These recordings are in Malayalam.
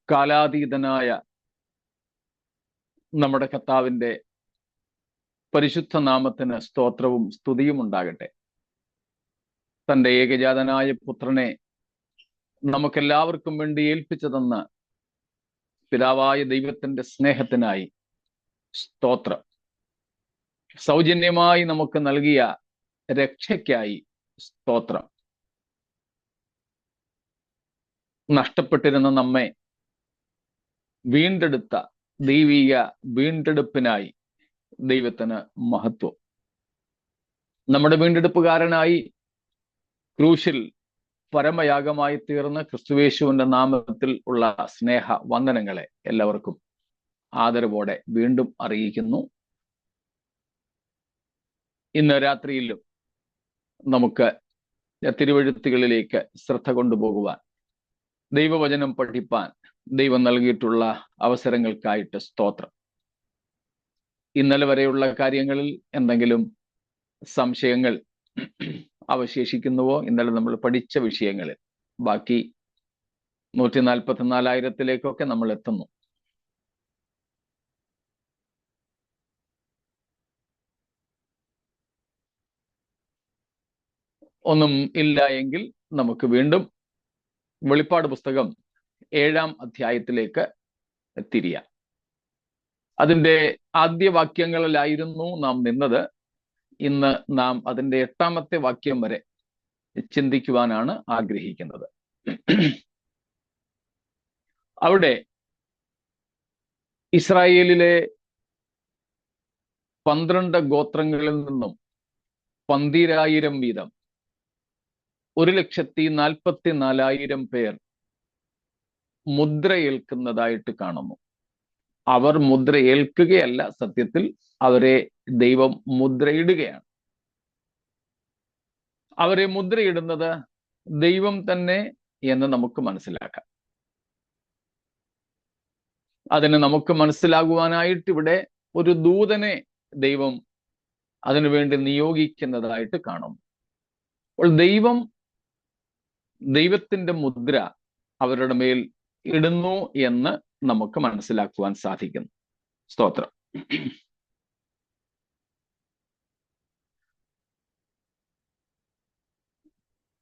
കാലാതീതനായ നമ്മുടെ കർത്താവിന്റെ പരിശുദ്ധ നാമത്തിന് സ്തോത്രവും സ്തുതിയും ഉണ്ടാകട്ടെ. തന്റെ ഏകജാതനായ പുത്രനെ നമുക്കെല്ലാവർക്കും വേണ്ടി ഏൽപ്പിച്ചു തന്ന പിതാവായ ദൈവത്തിന്റെ സ്നേഹത്തിനായി സ്തോത്രം. സൗജന്യമായി നമുക്ക് നൽകിയ രക്ഷയ്ക്കായി സ്തോത്രം. നഷ്ടപ്പെട്ടിരുന്ന നമ്മെ വീണ്ടെടുത്ത ദൈവിക വീണ്ടെടുപ്പിനായി ദൈവത്തിന് മഹത്വം. നമ്മുടെ വീണ്ടെടുപ്പുകാരനായി ക്രൂശിൽ പരമയാഗമായി തീർന്ന ക്രിസ്തുയേശുവിന്റെ നാമത്തിൽ ഉള്ള സ്നേഹ വന്ദനങ്ങളെ എല്ലാവർക്കും ആദരവോടെ വീണ്ടും അറിയിക്കുന്നു. ഇന്ന് രാത്രിയിലും നമുക്ക് തിരുവെഴുത്തുകളിലേക്ക് ശ്രദ്ധ കൊണ്ടുപോകുവാൻ, ദൈവവചനം പഠിപ്പാൻ ദൈവം നൽകിയിട്ടുള്ള അവസരങ്ങൾക്കായിട്ട് സ്തോത്രം. ഇന്നലെ വരെയുള്ള കാര്യങ്ങളിൽ എന്തെങ്കിലും സംശയങ്ങൾ അവശേഷിക്കുന്നുവോ? ഇന്നലെ നമ്മൾ പഠിച്ച വിഷയങ്ങളിൽ ബാക്കി 144,000 നമ്മൾ എത്തുന്നു. ഒന്നും ഇല്ല എങ്കിൽ നമുക്ക് വീണ്ടും വെളിപ്പാട് പുസ്തകം 7-ാം അധ്യായത്തിലേക്ക് തിരിയാം. അതിൻ്റെ ആദ്യ വാക്യങ്ങളിലായിരുന്നു നാം നിന്നത്. ഇന്ന് നാം അതിൻ്റെ 8-ാമത്തെ വാക്യം വരെ ചിന്തിക്കുവാനാണ് ആഗ്രഹിക്കുന്നത്. അവിടെ ഇസ്രായേലിലെ 12 ഗോത്രങ്ങളിൽ നിന്നും 12,000 വീതം 1,44,000 പേർ മുദ്രയേൽക്കുന്നതായിട്ട് കാണുന്നു. അവർ മുദ്ര ഏൽക്കുകയല്ല, സത്യത്തിൽ അവരെ ദൈവം മുദ്രയിടുകയാണ്. അവരെ മുദ്രയിടുന്നത് ദൈവം തന്നെ എന്ന് നമുക്ക് മനസ്സിലാക്കാം. അതിന് നമുക്ക് മനസ്സിലാകുവാനായിട്ട് ഇവിടെ ഒരു ദൂതനെ ദൈവം അതിനുവേണ്ടി നിയോഗിക്കുന്നതായിട്ട് കാണുന്നു. അപ്പോൾ ദൈവത്തിന്റെ മുദ്ര അവരുടെ മേൽ ഇടുന്നു എന്ന് നമുക്ക് മനസ്സിലാക്കുവാൻ സാധിക്കുന്നു. സ്തോത്രം.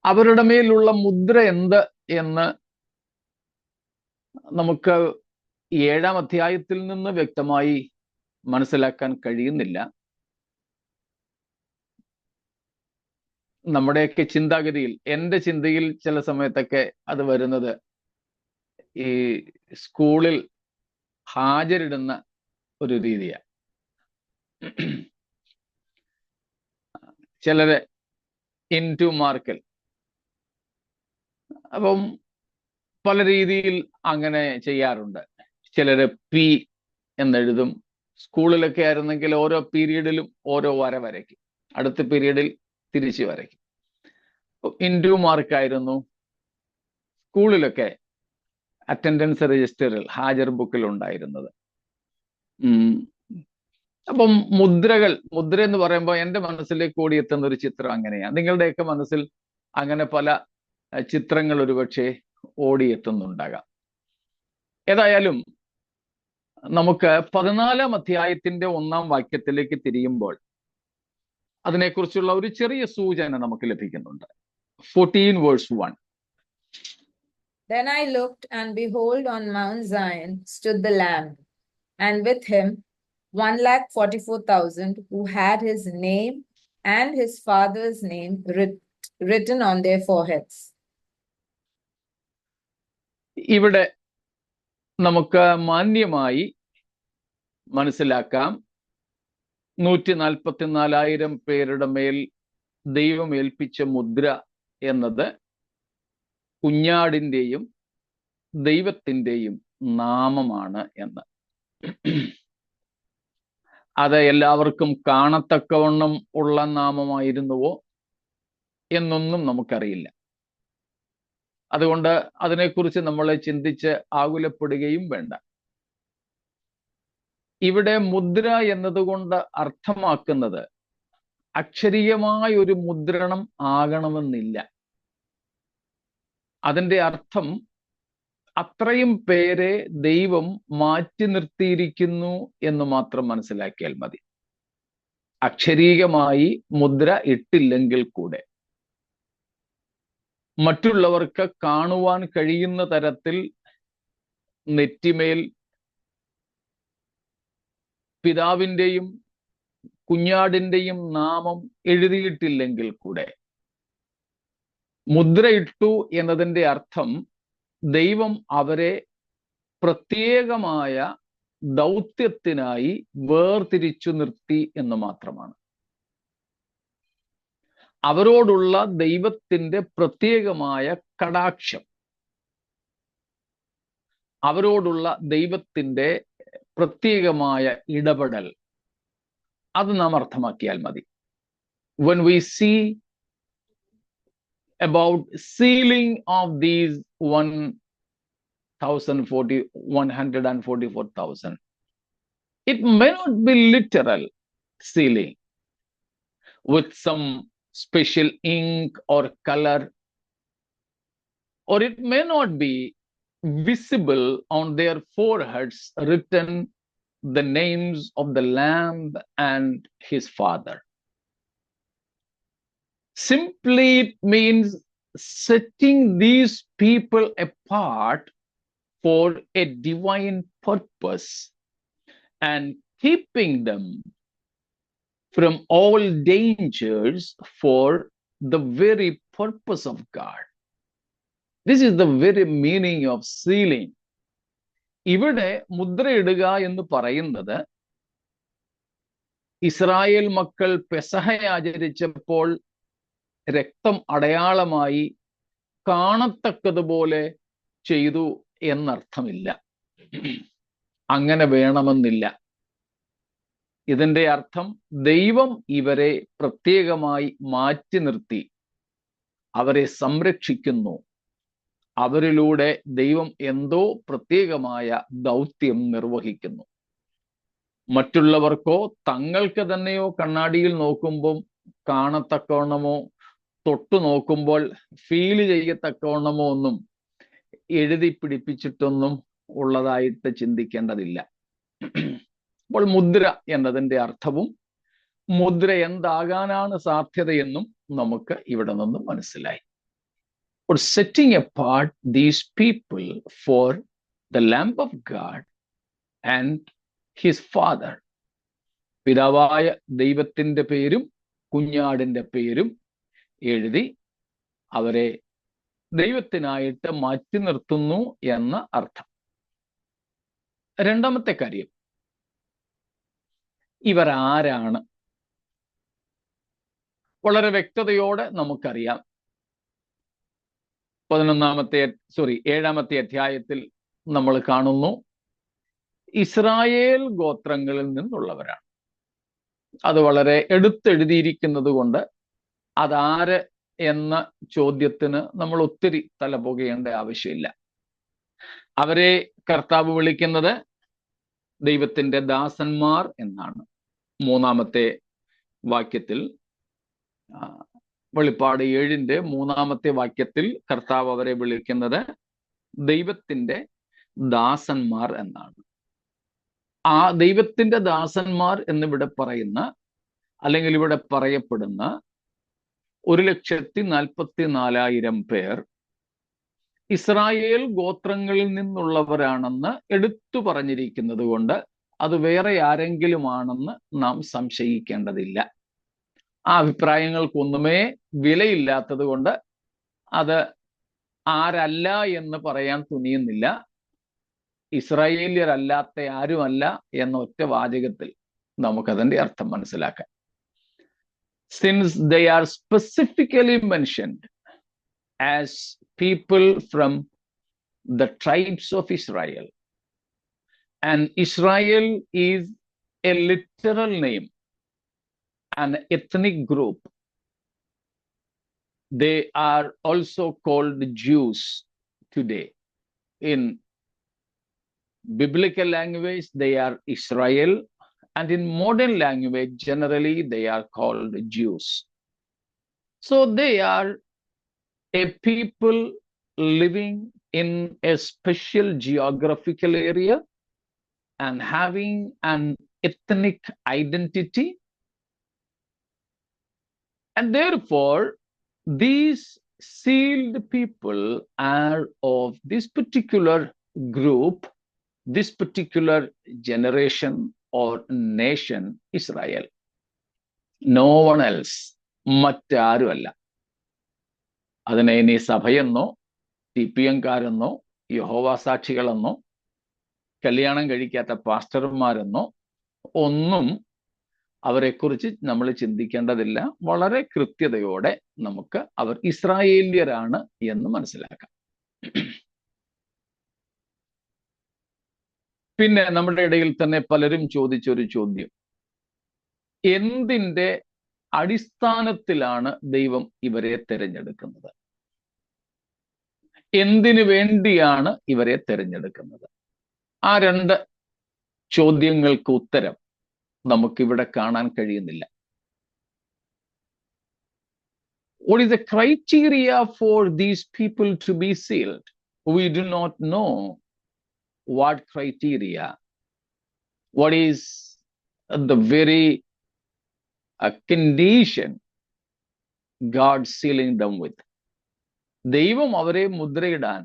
അവരുടെ മേലുള്ള മുദ്ര എന്ത് എന്ന് നമുക്ക് 7-ാം അധ്യായത്തിൽ നിന്ന് വ്യക്തമായി മനസ്സിലാക്കാൻ കഴിയുന്നില്ല. നമ്മുടെയൊക്കെ ചിന്താഗതിയിൽ, എൻ്റെ ചിന്തയിൽ ചില സമയത്തൊക്കെ അത് വരുന്നത് ഈ സ്കൂളിൽ ഹാജരിടുന്ന ഒരു രീതിയാണ്. ചിലര് ഇൻടു മാർക്കൽ, അപ്പം പല രീതിയിൽ അങ്ങനെ ചെയ്യാറുണ്ട്. ചിലര് പി എന്നെഴുതും. സ്കൂളിലൊക്കെ ആയിരുന്നെങ്കിൽ ഓരോ പീരീഡിലും ഓരോ വര വരയ്ക്കും, അടുത്ത പീരീഡിൽ തിരിച്ചു വരയ്ക്കും. ഇൻടു മാർക്കായിരുന്നു സ്കൂളിലൊക്കെ അറ്റൻഡൻസ് രജിസ്റ്ററിൽ, ഹാജർ ബുക്കിൽ ഉണ്ടായിരുന്നത്. അപ്പം മുദ്ര എന്ന് പറയുമ്പോൾ എൻ്റെ മനസ്സിലേക്ക് ഓടിയെത്തുന്ന ഒരു ചിത്രം അങ്ങനെയാണ്. നിങ്ങളുടെയൊക്കെ മനസ്സിൽ അങ്ങനെ പല ചിത്രങ്ങൾ ഒരുപക്ഷെ ഓടിയെത്തുന്നുണ്ടാകാം. ഏതായാലും നമുക്ക് 14-ാം അധ്യായത്തിന്റെ 1-ാം വാക്യത്തിലേക്ക് തിരിയുമ്പോൾ അതിനെക്കുറിച്ചുള്ള ഒരു ചെറിയ സൂചന നമുക്ക് ലഭിക്കുന്നുണ്ട്. 14:1. Then I looked, and behold, on Mount Zion stood the Lamb, and with him 144,000 who had his name and his father's name written on their foreheads. ഇവിടെ നമുക്ക് മാന്യമായി മനസ്സിലാക്കാം, 144,000 പേരുടെ മേൽ ദൈവം ഏൽപ്പിച്ച മുദ്ര എന്നത് കുഞ്ഞാടിൻ്റെയും ദൈവത്തിൻ്റെയും നാമമാണ് എന്ന്. അത് എല്ലാവർക്കും കാണത്തക്കവണ്ണം ഉള്ള നാമമായിരുന്നുവോ എന്നൊന്നും നമുക്കറിയില്ല. അതുകൊണ്ട് അതിനെക്കുറിച്ച് നമ്മൾ ചിന്തിച്ച് ആകുലപ്പെടുകയും വേണ്ട. ഇവിടെ മുദ്ര എന്നതുകൊണ്ട് അർത്ഥമാക്കുന്നത് അക്ഷരീയമായ ഒരു മുദ്രണം ആകണമെന്നില്ല. അതിൻ്റെ അർത്ഥം അത്രയും പേരെ ദൈവം മാറ്റി നിർത്തിയിരിക്കുന്നു എന്ന് മാത്രം മനസ്സിലാക്കിയാൽ മതി. അക്ഷരീകമായി മുദ്ര ഇട്ടില്ലെങ്കിൽ കൂടെ മറ്റുള്ളവർക്ക് കാണുവാൻ കഴിയുന്ന തരത്തിൽ നെറ്റിമേൽ പിതാവിൻ്റെയും കുഞ്ഞാടിന്റെയും നാമം എഴുതിയിട്ടില്ലെങ്കിൽ കൂടെ മുദ്രയിട്ടു എന്നതിൻ്റെ അർത്ഥം ദൈവം അവരെ പ്രത്യേകമായ ദൗത്യത്തിനായി വേർതിരിച്ചു നിർത്തി എന്ന് മാത്രമാണ്. അവരോടുള്ള ദൈവത്തിന്റെ പ്രത്യേകമായ കടാക്ഷം, അവരോടുള്ള ദൈവത്തിന്റെ പ്രത്യേകമായ ഇടപെടൽ, അത് നാം അർത്ഥമാക്കിയാൽ മതി. When we see about sealing of these 144,000, it may not be literal sealing with some special ink or color, or it may not be visible on their foreheads written the names of the Lamb and his Father. Simply it means setting these people apart for a divine purpose and keeping them from all dangers for the very purpose of God. This is the very meaning of sealing. ഇവിടെ മുദ്രയിടുക എന്ന് പറയുന്നത് ഇസ്രായേൽ മക്കൾ പെസഹ ആചരിച്ചപ്പോൾ രക്തം അടയാളമായി കാണത്തക്കതുപോലെ ചെയ്തു എന്നർത്ഥമില്ല. അങ്ങനെ വേണമെന്നില്ല. ഇതിന്റെ അർത്ഥം ദൈവം ഇവരെ പ്രത്യേകമായി മാറ്റി നിർത്തി അവരെ സംരക്ഷിക്കുന്നു. അവരിലൂടെ ദൈവം എന്തോ പ്രത്യേകമായ ദൗത്യം നിർവഹിക്കുന്നു. മറ്റുള്ളവർക്കോ തങ്ങൾക്ക് തന്നെയോ കണ്ണാടിയിൽ നോക്കുമ്പോൾ കാണത്തക്കവണ്ണമോ തൊട്ടു നോക്കുമ്പോൾ ഫീൽ ചെയ്യത്തക്കവണ്ണമോ ഒന്നും എഴുതി പിടിപ്പിച്ചിട്ടൊന്നും ഉള്ളതായിട്ട് ചിന്തിക്കേണ്ടതില്ല. അപ്പോൾ മുദ്ര എന്നതിൻ്റെ അർത്ഥവും മുദ്ര എന്താകാനാണ് സാധ്യതയെന്നും നമുക്ക് ഇവിടെ നിന്ന് മനസ്സിലായി. For setting apart these people for the Lamb of God and his Father. പിതാവായ ദൈവത്തിന്റെ പേരും കുഞ്ഞാടിന്റെ പേരും എഴുതി അവരെ ദൈവത്തിനായിട്ട് മാറ്റി നിർത്തുന്നു എന്ന അർത്ഥം. രണ്ടാമത്തെ കാര്യം, ഇവർ ആരാണ്? വളരെ വ്യക്തതയോടെ നമുക്കറിയാം. 7-ാമത്തെ അധ്യായത്തിൽ നമ്മൾ കാണുന്നു, ഇസ്രായേൽ ഗോത്രങ്ങളിൽ നിന്നുള്ളവരാണ്. അത് വളരെ എടുത്തെഴുതിയിരിക്കുന്നത് കൊണ്ട് അതാര് എന്ന ചോദ്യത്തിന് നമ്മൾ ഒത്തിരി തലപുകയേണ്ട ആവശ്യമില്ല. അവരെ കർത്താവ് വിളിക്കുന്നത് ദൈവത്തിന്റെ ദാസന്മാർ എന്നാണ്. 3-ാമത്തെ വാക്യത്തിൽ, വെളിപ്പാട് 7-ന്റെ 3-ാമത്തെ വാക്യത്തിൽ കർത്താവ് അവരെ വിളിക്കുന്നത് ദൈവത്തിന്റെ ദാസന്മാർ എന്നാണ്. ആ ദൈവത്തിന്റെ ദാസന്മാർ എന്നിവിടെ പറയുന്ന, അല്ലെങ്കിൽ ഇവിടെ പറയപ്പെടുന്ന 1,44,000 പേർ ഇസ്രായേൽ ഗോത്രങ്ങളിൽ നിന്നുള്ളവരാണെന്ന് എടുത്തു പറഞ്ഞിരിക്കുന്നത് കൊണ്ട് അത് വേറെ ആരെങ്കിലും ആണെന്ന് നാം സംശയിക്കേണ്ടതില്ല. ആ അഭിപ്രായങ്ങൾക്കൊന്നുമേ വിലയില്ലാത്തത് കൊണ്ട് അത് ആരല്ല എന്ന് പറയാൻ തുനിയുന്നില്ല. ഇസ്രായേല്യരല്ലാത്ത ആരുമല്ല എന്ന ഒറ്റ വാചകത്തിൽ നമുക്കതിന്റെ അർത്ഥം മനസ്സിലാക്കാം. Since they are specifically mentioned as people from the tribes of Israel, and Israel is a literal name, an ethnic group. They are also called Jews today. In biblical language, they are Israel, and in modern language, generally, they are called Jews. So they are a people living in a special geographical area and having an ethnic identity. And therefore, these sealed people are of this particular group, this particular generation or nation, Israel. No one else. മറ്റാരുമല്ല. അതിനെ ഇനി സഭയെന്നോ TPM കാരെന്നോ യഹോവ സാക്ഷികളെന്നോ കല്യാണം കഴിക്കാത്ത പാസ്റ്റർമാരെന്നോ ഒന്നും അവരെക്കുറിച്ച് നമ്മൾ ചിന്തിക്കേണ്ടതില്ല. വളരെ കൃത്യതയോടെ നമുക്ക് അവർ ഇസ്രായേല്യരാണ് എന്ന് മനസ്സിലാക്കാം. പിന്നെ നമ്മുടെ ഇടയിൽ തന്നെ പലരും ചോദിച്ചൊരു ചോദ്യം, എന്തിന്റെ അടിസ്ഥാനത്തിലാണ് ദൈവം ഇവരെ തിരഞ്ഞെടുക്കുന്നത്? എന്തിനു വേണ്ടിയാണ് ഇവരെ തിരഞ്ഞെടുക്കുന്നത്? ആ രണ്ട് ചോദ്യങ്ങൾക്ക് ഉത്തരം നമുക്കിവിടെ കാണാൻ കഴിയുന്നില്ല. What is the criteria for these people to be sealed? We do not know what criteria, what is the very condition God sealing them with. ദൈവം അവരെ മുദ്രയിടാൻ,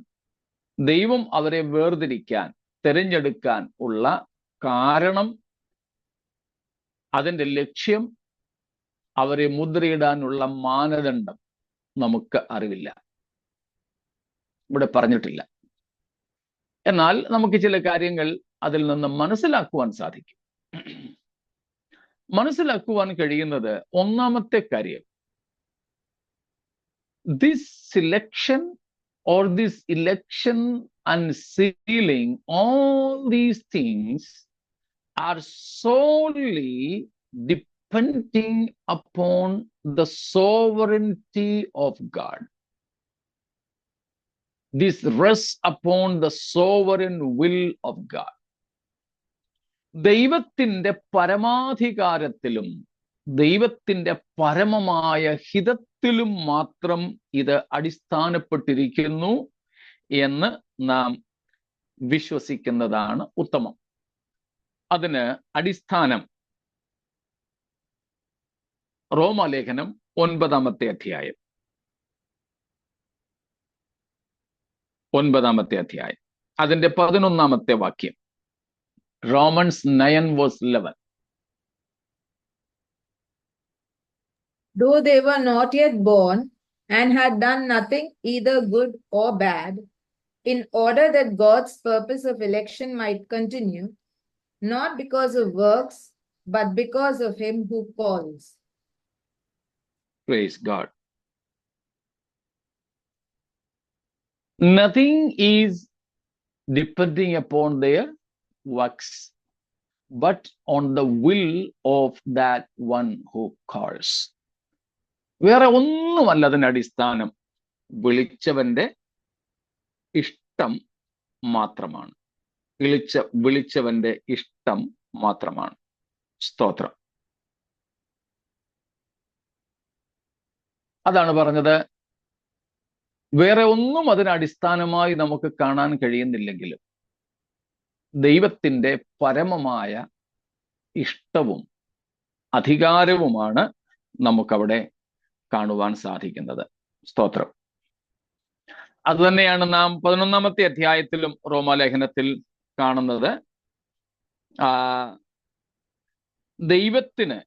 ദൈവം അവരെ വേർതിരിക്കാൻ, തിരഞ്ഞെടുക്കാൻ ഉള്ള കാരണം, അതിൻ്റെ ലക്ഷ്യം, അവരെ മുദ്രയിടാനുള്ള മാനദണ്ഡം നമുക്ക് അറിവില്ല, ഇവിടെ പറഞ്ഞിട്ടില്ല. എന്നാൽ നമുക്ക് ചില കാര്യങ്ങൾ അതിൽ നിന്ന് മനസ്സിലാക്കുവാൻ സാധിക്കും. മനസ്സിലാക്കുവാൻ കഴിയുന്നത് ഒന്നാമത്തെ കാര്യം, this selection or this election and sealing, all these things are solely depending upon the sovereignty of God. This rests upon the sovereign will of God. ദൈവത്തിൻ്റെ പരമാധികാരത്തിലും ദൈവത്തിൻ്റെ പരമമായ ഹിതത്തിലും മാത്രം ഇത് അടിസ്ഥാനപ്പെട്ടിരിക്കുന്നു എന്ന് നാം വിശ്വസിക്കുന്നതാണ് ഉത്തമം. അതിന് അടിസ്ഥാനം റോമാലേഖനം 9-ാമത്തെ അധ്യായം. 9-ാമത്തെ അധ്യായം അതിന്റെ 11-ാമത്തെ വാക്യം. Romans 9:11. Though they were not yet born and had done nothing either good or bad, in order that God's purpose of election might continue, not because of works, but because of him who calls. Praise God. Nothing is depending upon their works, but on the will of that one who calls. വേറെ ഒന്നുമല്ല അതിന്റെ അടിസ്ഥാനം, വിളിച്ചവന്റെ ഇഷ്ടം മാത്രമാണ്. വിളിച്ചവന്റെ ഇഷ്ടം മാത്രമാണ്. സ്തോത്രം. അതാണ് പറഞ്ഞത്. വേറെ ഒന്നും അതിനടിസ്ഥാനമായി നമുക്ക് കാണാൻ കഴിയുന്നില്ലെങ്കിലും ദൈവത്തിൻ്റെ പരമമായ ഇഷ്ടവും അധികാരവുമാണ് നമുക്കവിടെ കാണുവാൻ സാധിക്കുന്നത്. സ്തോത്രം. അതുതന്നെയാണ് നാം 11-ാമത്തെ അധ്യായത്തിലും റോമാലേഖനത്തിൽ കാണുന്നത്. ദൈവത്തിന്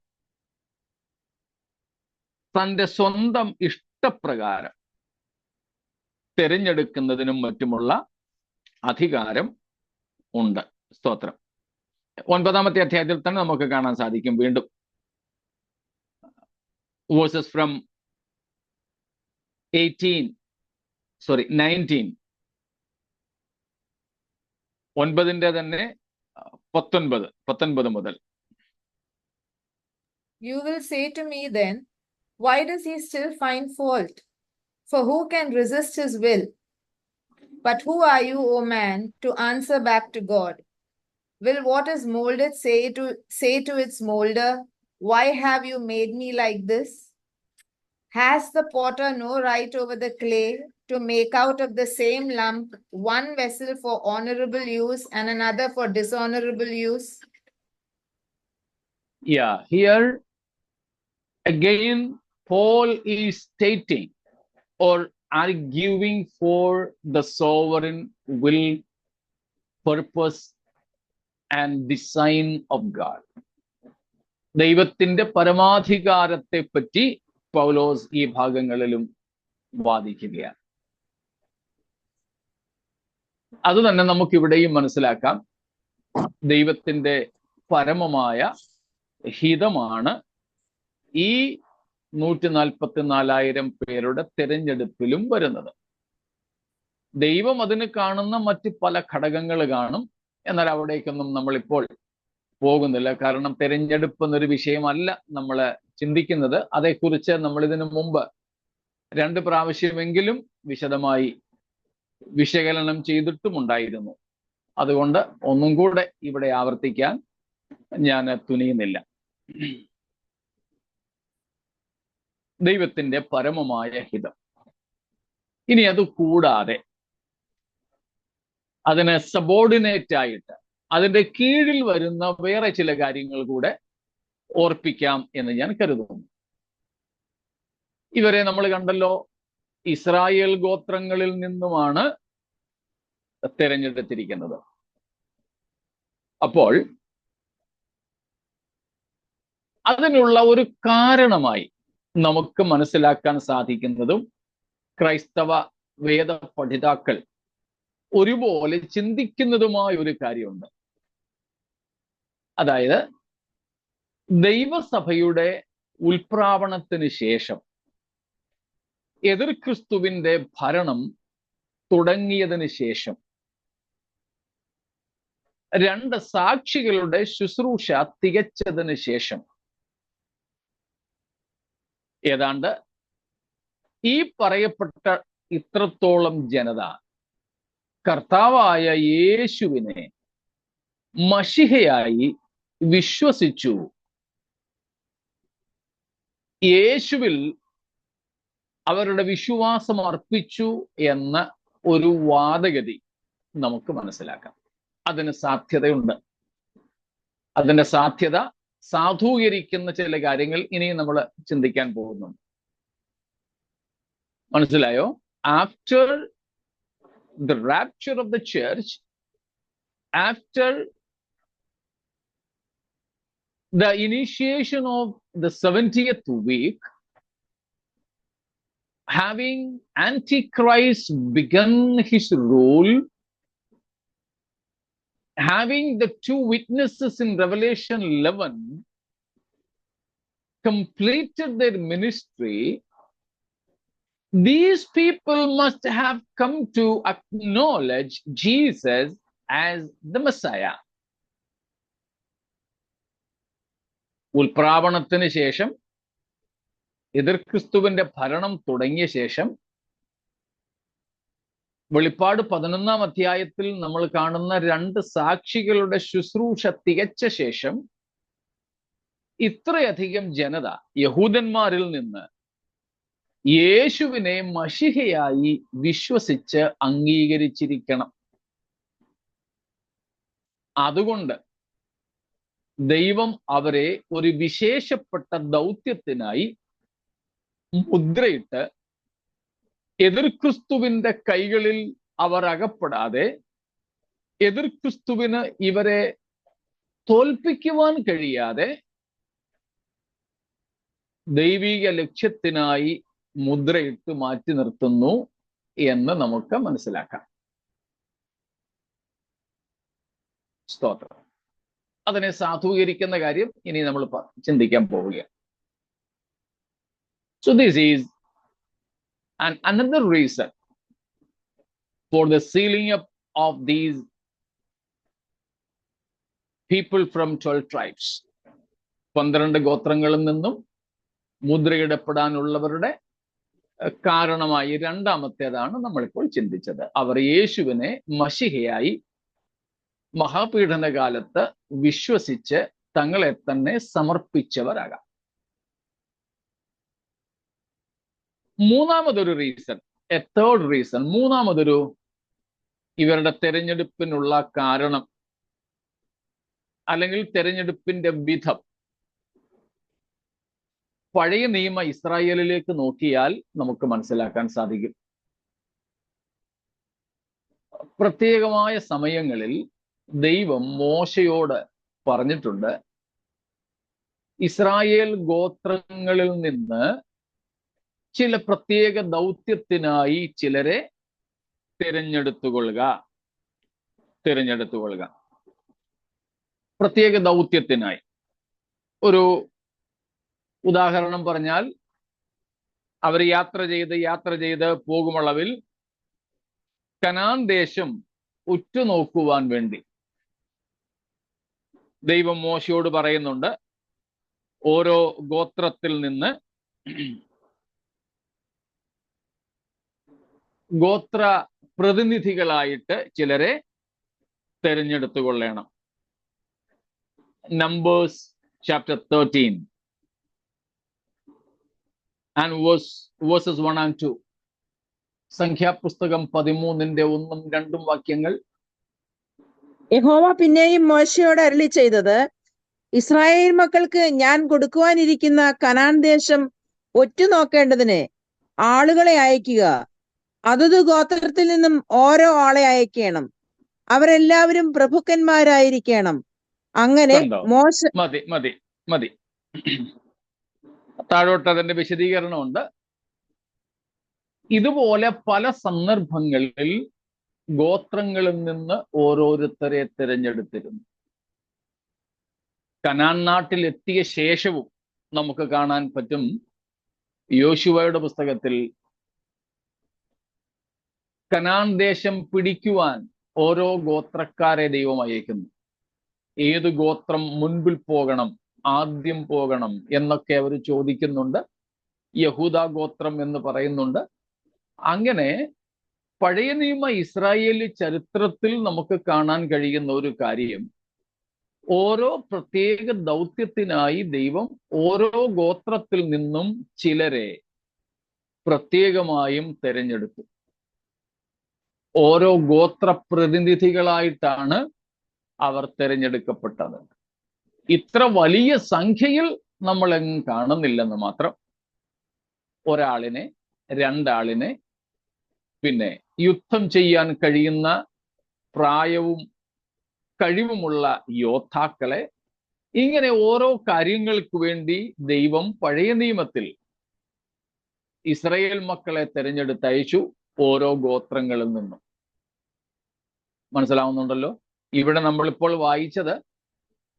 തൻ്റെ സ്വന്തം ഇഷ്ടപ്രകാരം തിരഞ്ഞെടുക്കുന്നതിനും മറ്റുമുള്ള അധികാരം ഉണ്ട്. സ്തോത്രം. 9-ാമത്തെ അധ്യായത്തിൽ തന്നെ നമുക്ക് കാണാൻ സാധിക്കും. വീണ്ടും വേഴ്സസ് ഫ്രം 19 9-ന്റെ തന്നെ 19 മുതൽ. You will say to me then, why does he still find fault? For who can resist his will? But who are you, O man, to answer back to God? Will what is molded say to its molder, why have you made me like this? Has the potter no right over the clay to make out of the same lump one vessel for honorable use and another for dishonorable use? Yeah, here again, Paul is stating or arguing for the sovereign will, purpose and design of God. ദൈവത്തിന്റെ പരമാധികാരത്തെ പറ്റി പൗലോസ് ഈ ഭാഗങ്ങളിലും വാദിക്കുകയാണ്. അത് തന്നെ നമുക്കിവിടെയും മനസ്സിലാക്കാം. ദൈവത്തിന്റെ പരമമായ ഹിതമാണ് ഈ 144,000 പേരുടെ തിരഞ്ഞെടുപ്പിലും വരുന്നത്. ദൈവം അതിന് കാണുന്ന മറ്റ് പല ഘടകങ്ങൾ കാണും. എന്നാൽ അവിടേക്കൊന്നും നമ്മളിപ്പോൾ പോകുന്നില്ല. കാരണം തിരഞ്ഞെടുപ്പ് എന്നൊരു വിഷയമല്ല നമ്മൾ ചിന്തിക്കുന്നത്. അതേക്കുറിച്ച് നമ്മൾ ഇതിനു മുമ്പ് 2 പ്രാവശ്യമെങ്കിലും വിശദമായി വിശകലനം ചെയ്തിട്ടുമുണ്ടായിരുന്നു. അതുകൊണ്ട് ഒന്നും കൂടെ ഇവിടെ ആവർത്തിക്കാൻ ഞാൻ തുനിയുന്നില്ല. ദൈവത്തിന്റെ പരമമായ ഹിതം. ഇനി അത് കൂടാതെ അതിന് സബോർഡിനേറ്റ് ആയിട്ട് അതിന്റെ കീഴിൽ വരുന്ന വേറെ ചില കാര്യങ്ങൾ കൂടെ ഓർപ്പിക്കാം എന്ന് ഞാൻ കരുതുന്നു. ഇവരെ നമ്മൾ കണ്ടല്ലോ, ഇസ്രായേൽ ഗോത്രങ്ങളിൽ നിന്നുമാണ് തിരഞ്ഞെടുത്തിരിക്കുന്നത്. അപ്പോൾ അതിനുള്ള ഒരു കാരണമായി നമുക്ക് മനസ്സിലാക്കാൻ സാധിക്കുന്നതും ക്രൈസ്തവ വേദ പഠിതാക്കൾ ഒരുപോലെ ചിന്തിക്കുന്നതുമായ ഒരു കാര്യമുണ്ട്. അതായത് ദൈവസഭയുടെ ഉൽപ്രാവണത്തിന് ശേഷം എതിർ ക്രിസ്തുവിന്റെ ഭരണം തുടങ്ങിയതിന് ശേഷം 2 സാക്ഷികളുടെ ശുശ്രൂഷ തികച്ചതിന് ശേഷം ഏതാണ്ട് ഈ പറയപ്പെട്ട ഇത്രത്തോളം ജനത കർത്താവായ യേശുവിനെ മശിഹയായി വിശ്വസിച്ചു. യേശുവിൽ അവരുടെ വിശ്വാസം അർപ്പിച്ചു എന്ന ഒരു വാദഗതി നമുക്ക് മനസ്സിലാക്കാം. അതിന് സാധ്യതയുണ്ട്. അതിന്റെ സാധ്യത സാധൂകരിക്കുന്ന ചില കാര്യങ്ങൾ ഇനിയും നമ്മൾ ചിന്തിക്കാൻ പോകുന്നുണ്ട്. മനസ്സിലായോ? After the rapture of the church, after the initiation of the 70th week, having Antichrist begun his rule, having the 2 witnesses in Revelation 11 completed their ministry, these people must have come to acknowledge Jesus as the Messiah. ഉൽപ്രാവണത്തിന് ശേഷം എതിർ ക്രിസ്തുവിന്റെ ഭരണം തുടങ്ങിയ ശേഷം വെളിപ്പാട് 11-ാം അധ്യായത്തിൽ നമ്മൾ കാണുന്ന 2 സാക്ഷികളുടെ ശുശ്രൂഷ തികച്ച ശേഷം ഇത്രയധികം ജനത യഹൂദന്മാരിൽ നിന്ന് യേശുവിനെ മശിഹയായി വിശ്വസിച്ച് അംഗീകരിച്ചിരിക്കണം. അതുകൊണ്ട് ദൈവം അവരെ ഒരു വിശേഷപ്പെട്ട ദൗത്യത്തിനായി മുദ്രയിട്ട് എതിർ ക്രിസ്തുവിന്റെ കൈകളിൽ അവർ അകപ്പെടാതെ എതിർ ക്രിസ്തുവിന് ഇവരെ തോൽപ്പിക്കുവാൻ കഴിയാതെ ദൈവിക ലക്ഷ്യത്തിനായി മുദ്രയിട്ട് മാറ്റി നിർത്തുന്നു എന്ന് നമുക്ക് മനസ്സിലാക്കാം. സ്തോത്രം. അതിനെ സാധൂകരിക്കുന്ന കാര്യം ഇനി നമ്മൾ ചിന്തിക്കാൻ പോവുകയാണ്. So this is another reason for the sealing up of these people from 12 tribes. 12 ഗോത്രങ്ങളിൽ നിന്നും മുദ്രയിടപ്പെടാനുള്ളവരുടെ കാരണമായി രണ്ടാമത്തേതാണ് നമ്മളിപ്പോൾ ചിന്തിച്ചത്. അവർ യേശുവിനെ മശിഹയായി മഹാപീഡനകാലത്ത് വിശ്വസിച്ച് തങ്ങളെ തന്നെ സമർപ്പിച്ചവരാകാം. മൂന്നാമതൊരു റീസൺ എ തേർഡ് റീസൺ, മൂന്നാമതൊരു ഇവരുടെ തെരഞ്ഞെടുപ്പിനുള്ള കാരണം അല്ലെങ്കിൽ തെരഞ്ഞെടുപ്പിന്റെ വിധം. പഴയ നിയമ ഇസ്രായേലിലേക്ക് നോക്കിയാൽ നമുക്ക് മനസ്സിലാക്കാൻ സാധിക്കും. പ്രത്യേകമായ സമയങ്ങളിൽ ദൈവം മോശയോട് പറഞ്ഞിട്ടുണ്ട്, ഇസ്രായേൽ ഗോത്രങ്ങളിൽ നിന്ന് ചില പ്രത്യേക ദൗത്യത്തിനായി ചിലരെ തിരഞ്ഞെടുത്തുകൊള്ളുക. പ്രത്യേക ദൗത്യത്തിനായി. ഒരു ഉദാഹരണം പറഞ്ഞാൽ, അവർ യാത്ര ചെയ്ത് പോകുമളവിൽ കനാൻ ദേശം ഉറ്റുനോക്കുവാൻ വേണ്ടി ദൈവം മോശയോട് പറയുന്നുണ്ട്, ഓരോ ഗോത്രത്തിൽ നിന്ന് ഗോത്ര പ്രതിനിധികളായിട്ട് ചിലരെ തെരഞ്ഞെടുത്തുകൊള്ളണം. Numbers chapter 13 and verses 1 and 2. സംഖ്യാപുസ്തകം 13-ന്റെ 1-2 വാക്യങ്ങൾ. യഹോവ പിന്നെയും മോശയോട് അരുളി ചെയ്തത്, ഇസ്രായേൽ മക്കൾക്ക് ഞാൻ കൊടുക്കുവാനിരിക്കുന്ന കനാൻ ദേശം ഒറ്റുനോക്കേണ്ടതിന് ആളുകളെ അയക്കുക. അതത് ഗോത്രത്തിൽ നിന്നും ഓരോ ആളെ അയക്കണം. അവരെല്ലാവരും പ്രഭുക്കന്മാരായിരിക്കണം. അങ്ങനെ മോശ മതി. താഴോട്ട് അതിന്റെ വിശദീകരണമുണ്ട്. ഇതുപോലെ പല സന്ദർഭങ്ങളിൽ ഗോത്രങ്ങളിൽ നിന്ന് ഓരോരുത്തരെ തിരഞ്ഞെടുത്തിരുന്നു. കനാൻ നാട്ടിൽ എത്തിയ ശേഷവും നമുക്ക് കാണാൻ പറ്റും, യോശുവയുടെ പുസ്തകത്തിൽ കനാൻ ദേശം പിടിക്കുവാൻ ഓരോ ഗോത്രക്കാരെ ദൈവം അയക്കുന്നു. ഏത് ഗോത്രം മുൻപിൽ പോകണം, ആദ്യം പോകണം എന്നൊക്കെ അവർ ചോദിക്കുന്നുണ്ട്. യഹൂദ ഗോത്രം എന്ന് പറയുന്നുണ്ട്. അങ്ങനെ പഴയ നിയമ ഇസ്രായേലി ചരിത്രത്തിൽ നമുക്ക് കാണാൻ കഴിയുന്ന ഒരു കാര്യം, ഓരോ പ്രത്യേക ദൗത്യത്തിനായി ദൈവം ഓരോ ഗോത്രത്തിൽ നിന്നും ചിലരെ പ്രത്യേകമായും തെരഞ്ഞെടുത്തു. ഓരോ ഗോത്ര പ്രതിനിധികളായിട്ടാണ് അവർ തിരഞ്ഞെടുക്കപ്പെട്ടത്. ഇത്ര വലിയ സംഖ്യയിൽ നമ്മളെങ്ങും കാണുന്നില്ലെന്ന് മാത്രം. ഒരാളിനെ, രണ്ടാളിനെ, പിന്നെ യുദ്ധം ചെയ്യാൻ കഴിയുന്ന പ്രായവും കഴിവുമുള്ള യോദ്ധാക്കളെ, ഇങ്ങനെ ഓരോ കാര്യങ്ങൾക്ക് വേണ്ടി ദൈവം പഴയ നിയമത്തിൽ ഇസ്രായേൽ മക്കളെ തിരഞ്ഞെടുത്തയച്ചു ഓരോ ഗോത്രങ്ങളിൽ നിന്നും. മനസ്സിലാവുന്നുണ്ടല്ലോ? ഇവിടെ നമ്മളിപ്പോൾ വായിച്ചത്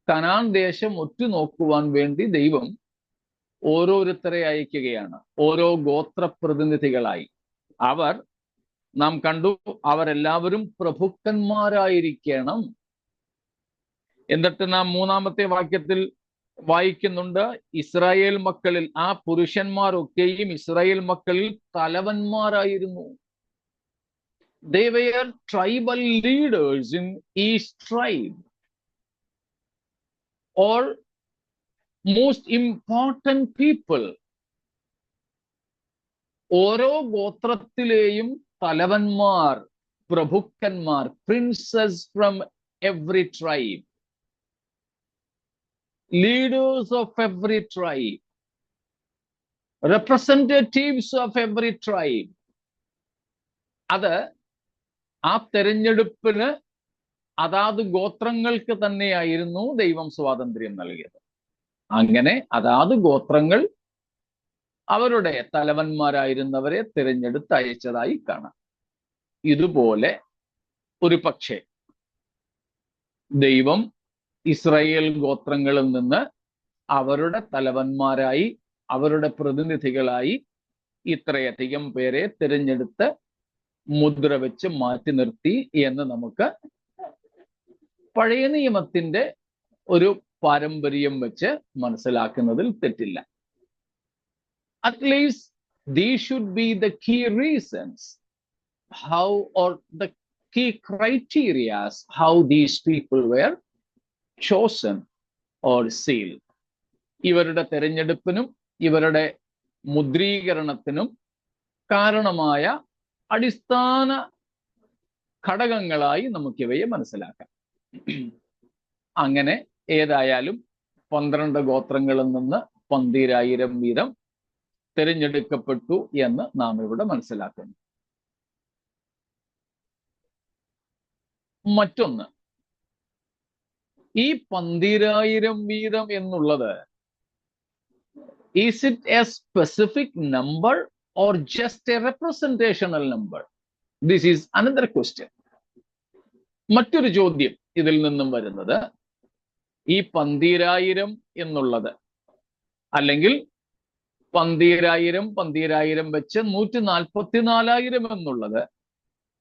കനാൻ ദേശം ഒറ്റുനോക്കുവാൻ വേണ്ടി ദൈവം ഓരോരുത്തരെ അയക്കുകയാണ്, ഓരോ ഗോത്ര പ്രതിനിധികളായി. അവർ, നാം കണ്ടു, അവരെല്ലാവരും പ്രഭുക്കന്മാരായിരിക്കണം. എന്നിട്ട് നാം 3-ാമത്തെ വാക്യത്തിൽ വായിക്കുന്നുണ്ട്, ഇസ്രായേൽ മക്കളിൽ ആ പുരുഷന്മാരൊക്കെയും ഇസ്രായേൽ മക്കളിൽ തലവന്മാരായിരുന്നു. They were tribal leaders in each tribe, or most important people. ഓരോ ഗോത്രത്തിലെയും തലവന്മാർ, പ്രഭുക്കന്മാർ, princes from every tribe, leaders of every tribe, representatives of every tribe. അത് ആ തെരഞ്ഞെടുപ്പിന് അതാത് ഗോത്രങ്ങൾക്ക് തന്നെയായിരുന്നു ദൈവം സ്വാതന്ത്ര്യം നൽകിയത്. അങ്ങനെ അതാത് ഗോത്രങ്ങൾ അവരുടെ തലവന്മാരായിരുന്നവരെ തിരഞ്ഞെടുത്ത് അയച്ചതായി കാണാം. ഇതുപോലെ ഒരു പക്ഷേ ദൈവം ഇസ്രായേൽ ഗോത്രങ്ങളിൽ നിന്ന് അവരുടെ തലവന്മാരായി, അവരുടെ പ്രതിനിധികളായി ഇത്രയധികം പേരെ തിരഞ്ഞെടുത്ത് മുദ്ര വെച്ച് മാറ്റി നിർത്തി എന്ന് നമുക്ക് പഴയ നിയമത്തിന്റെ ഒരു പാരമ്പര്യം വെച്ച് മനസ്സിലാക്കുന്നതിൽ തെറ്റില്ല. At least these should be the key reasons how, or the key criteria how these people were chosen or sealed. ഇവരുടെ തെരഞ്ഞെടുപ്പിനും ഇവരുടെ മുദ്രീകരണത്തിനും കാരണമായ അടിസ്ഥാന ഘടകങ്ങളായി നമുക്കിവയെ മനസ്സിലാക്കാം. അങ്ങനെ ഏതായാലും 12 ഗോത്രങ്ങളിൽ നിന്ന് 12,000 വീതം തിരഞ്ഞെടുക്കപ്പെട്ടു എന്ന് നാം ഇവിടെ മനസ്സിലാക്കുന്നു. മറ്റൊന്ന്, ഈ 12,000 വീതം എന്നുള്ളത് is it a specific number or just a representational number? This is another question. മറ്റൊരു ചോദ്യം ഇതിൽ നിന്നും വരുന്നത്, ഈ 12,000 എന്നുള്ളത്, അല്ലെങ്കിൽ 12,000 വെച്ച് 144,000 എന്നുള്ളത്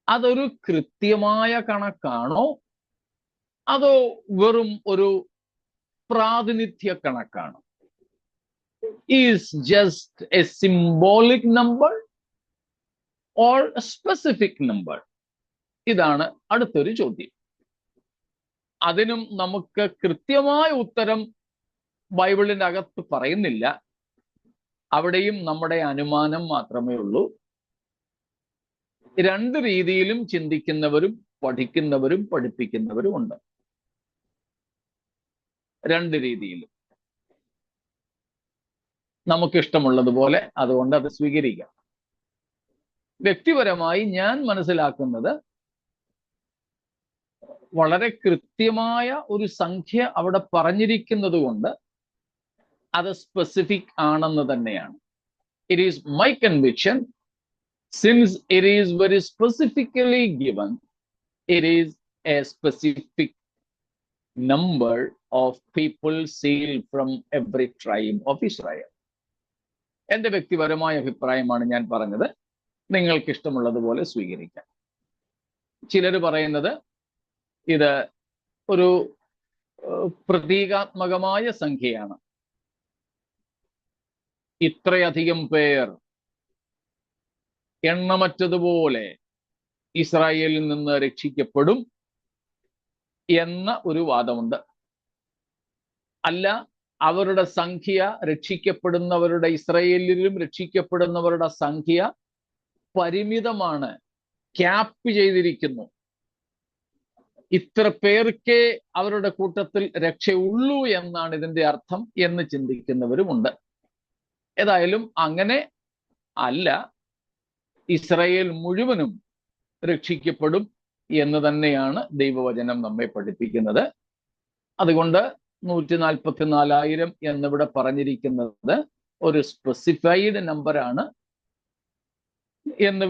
അതൊരു കൃത്യമായ കണക്കാണോ, അതോ വെറും ഒരു പ്രാതിനിധ്യ കണക്കാണോ? Is just a symbolic number or specific number? ഇതാണ് അടുത്തൊരു ചോദ്യം. അതിനും നമുക്ക് കൃത്യമായ ഉത്തരം ബൈബിളിന്റെ അകത്ത് പറയുന്നില്ല. അവിടെയും നമ്മുടെ അനുമാനം മാത്രമേ ഉള്ളൂ. രണ്ട് രീതിയിലും ചിന്തിക്കുന്നവരും പഠിക്കുന്നവരും പഠിപ്പിക്കുന്നവരും ഉണ്ട്. രണ്ട് രീതിയിലും നമുക്കിഷ്ടമുള്ളതുപോലെ അതുകൊണ്ട് അത് സ്വീകരിക്കാം. വ്യക്തിപരമായി ഞാൻ മനസ്സിലാക്കുന്നത്, വളരെ കൃത്യമായ ഒരു സംഖ്യ അവിടെ പറഞ്ഞിരിക്കുന്നത് കൊണ്ട് അത് സ്പെസിഫിക് ആണെന്ന് തന്നെയാണ്. It is my conviction, since it is very specifically given, it is A specific number of people sealed from every tribe of Israel. എന്റെ വ്യക്തിപരമായ അഭിപ്രായമാണ് ഞാൻ പറഞ്ഞത്. നിങ്ങൾക്ക് ഇഷ്ടമുള്ളതുപോലെ സ്വീകരിക്കാം. ചിലർ പറയുന്നത് ഇത് ഒരു പ്രതീകാത്മകമായ സംഖ്യയാണ്. ഇത്രയധികം പേർ എണ്ണമറ്റതുപോലെ ഇസ്രായേലിൽ നിന്ന് രക്ഷിക്കപ്പെടും എന്ന ഒരു വാദമുണ്ട്. അല്ല, അവരുടെ സംഖ്യ, രക്ഷിക്കപ്പെടുന്നവരുടെ, ഇസ്രായേലിലും രക്ഷിക്കപ്പെടുന്നവരുടെ സംഖ്യ പരിമിതമാണ്, ക്യാപ്പ് ചെയ്തിരിക്കുന്നു, ഇത്ര പേർക്കേ അവരുടെ കൂട്ടത്തിൽ രക്ഷയുള്ളൂ എന്നാണ് ഇതിന്റെ അർത്ഥം എന്ന് ചിന്തിക്കുന്നവരുമുണ്ട്. ഏതായാലും അങ്ങനെ അല്ല, ഇസ്രായേൽ മുഴുവനും രക്ഷിക്കപ്പെടും എന്ന് തന്നെയാണ് ദൈവവചനം നമ്മെ പഠിപ്പിക്കുന്നത്. അതുകൊണ്ട് 144,000 എന്നിവിടെ പറഞ്ഞിരിക്കുന്നത് ഒരു സ്പെസിഫൈഡ് നമ്പറാണ് എന്ന്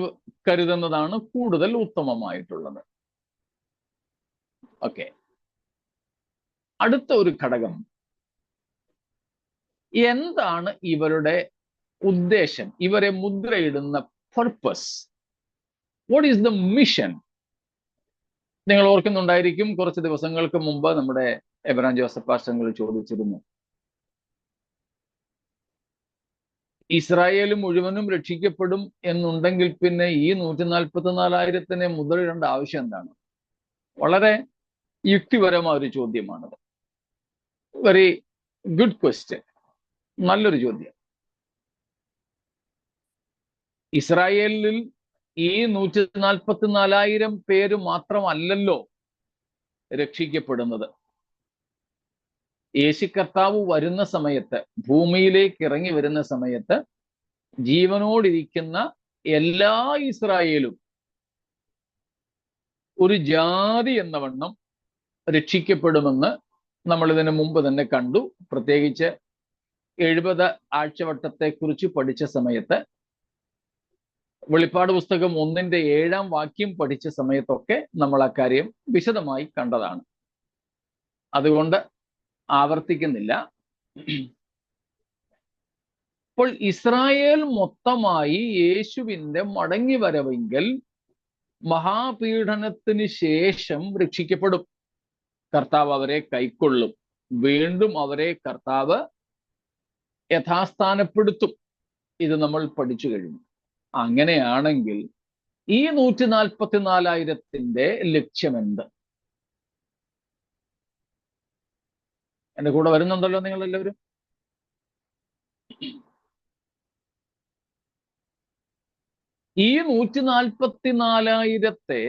കരുതുന്നതാണ് കൂടുതൽ ഉത്തമമായിട്ടുള്ളത്. ഓക്കെ, അടുത്ത ഒരു ഘടകം, എന്താണ് ഇവരുടെ ഉദ്ദേശം, ഇവരെ മുദ്രയിടുന്ന purpose? What is the mission? നിങ്ങൾ ഓർക്കുന്നുണ്ടായിരിക്കും, കുറച്ച് ദിവസങ്ങൾക്ക് മുമ്പ് നമ്മുടെ എബ്രഹാം ജോസഫ് പാസ്റ്റർ ചോദിച്ചിരുന്നു, ഇസ്രായേൽ മുഴുവനും രക്ഷിക്കപ്പെടും എന്നുണ്ടെങ്കിൽ പിന്നെ ഈ 144,000 മുദ്രയിടേണ്ട ആവശ്യം എന്താണ്? വളരെ യുക്തിപരമായ ഒരു ചോദ്യമാണത്. വെരി ഗുഡ് ക്വസ്റ്റ്യൻ, നല്ലൊരു ചോദ്യം. ഇസ്രായേലിൽ ഈ 144,000 പേര് മാത്രമല്ലല്ലോ രക്ഷിക്കപ്പെടുന്നത്. യേശു കർത്താവ് വരുന്ന സമയത്ത്, ഭൂമിയിലേക്ക് ഇറങ്ങി വരുന്ന സമയത്ത്, ജീവനോടിരിക്കുന്ന എല്ലാ ഇസ്രായേലും ഒരു ജാതി എന്ന വണ്ണം രക്ഷിക്കപ്പെടുമെന്ന് നമ്മൾ ഇതിനു മുമ്പ് തന്നെ കണ്ടു. പ്രത്യേകിച്ച് 70 ആഴ്ചവട്ടത്തെക്കുറിച്ച് പഠിച്ച സമയത്ത്, വെളിപ്പാട് പുസ്തകം 1-ന്റെ 7-ാം വാക്യം പഠിച്ച സമയത്തൊക്കെ നമ്മൾ ആ കാര്യം വിശദമായി കണ്ടതാണ്. അതുകൊണ്ട് ആവർത്തിക്കുന്നില്ല. അപ്പോൾ ഇസ്രായേൽ മൊത്തമായി യേശുവിന്റെ മടങ്ങി വരവെങ്കിൽ മഹാപീഡനത്തിന് ശേഷം രക്ഷിക്കപ്പെടും. കർത്താവ് അവരെ കൈക്കൊള്ളും, വീണ്ടും അവരെ കർത്താവ് യഥാസ്ഥാനപ്പെടുത്തും. ഇത് നമ്മൾ പഠിച്ചു കഴിഞ്ഞു. അങ്ങനെയാണെങ്കിൽ ഈ 144,000 ലക്ഷ്യമെന്ത്? എന്റെ കൂടെ വരുന്നുണ്ടല്ലോ നിങ്ങൾ എല്ലാവരും? ഈ 144,000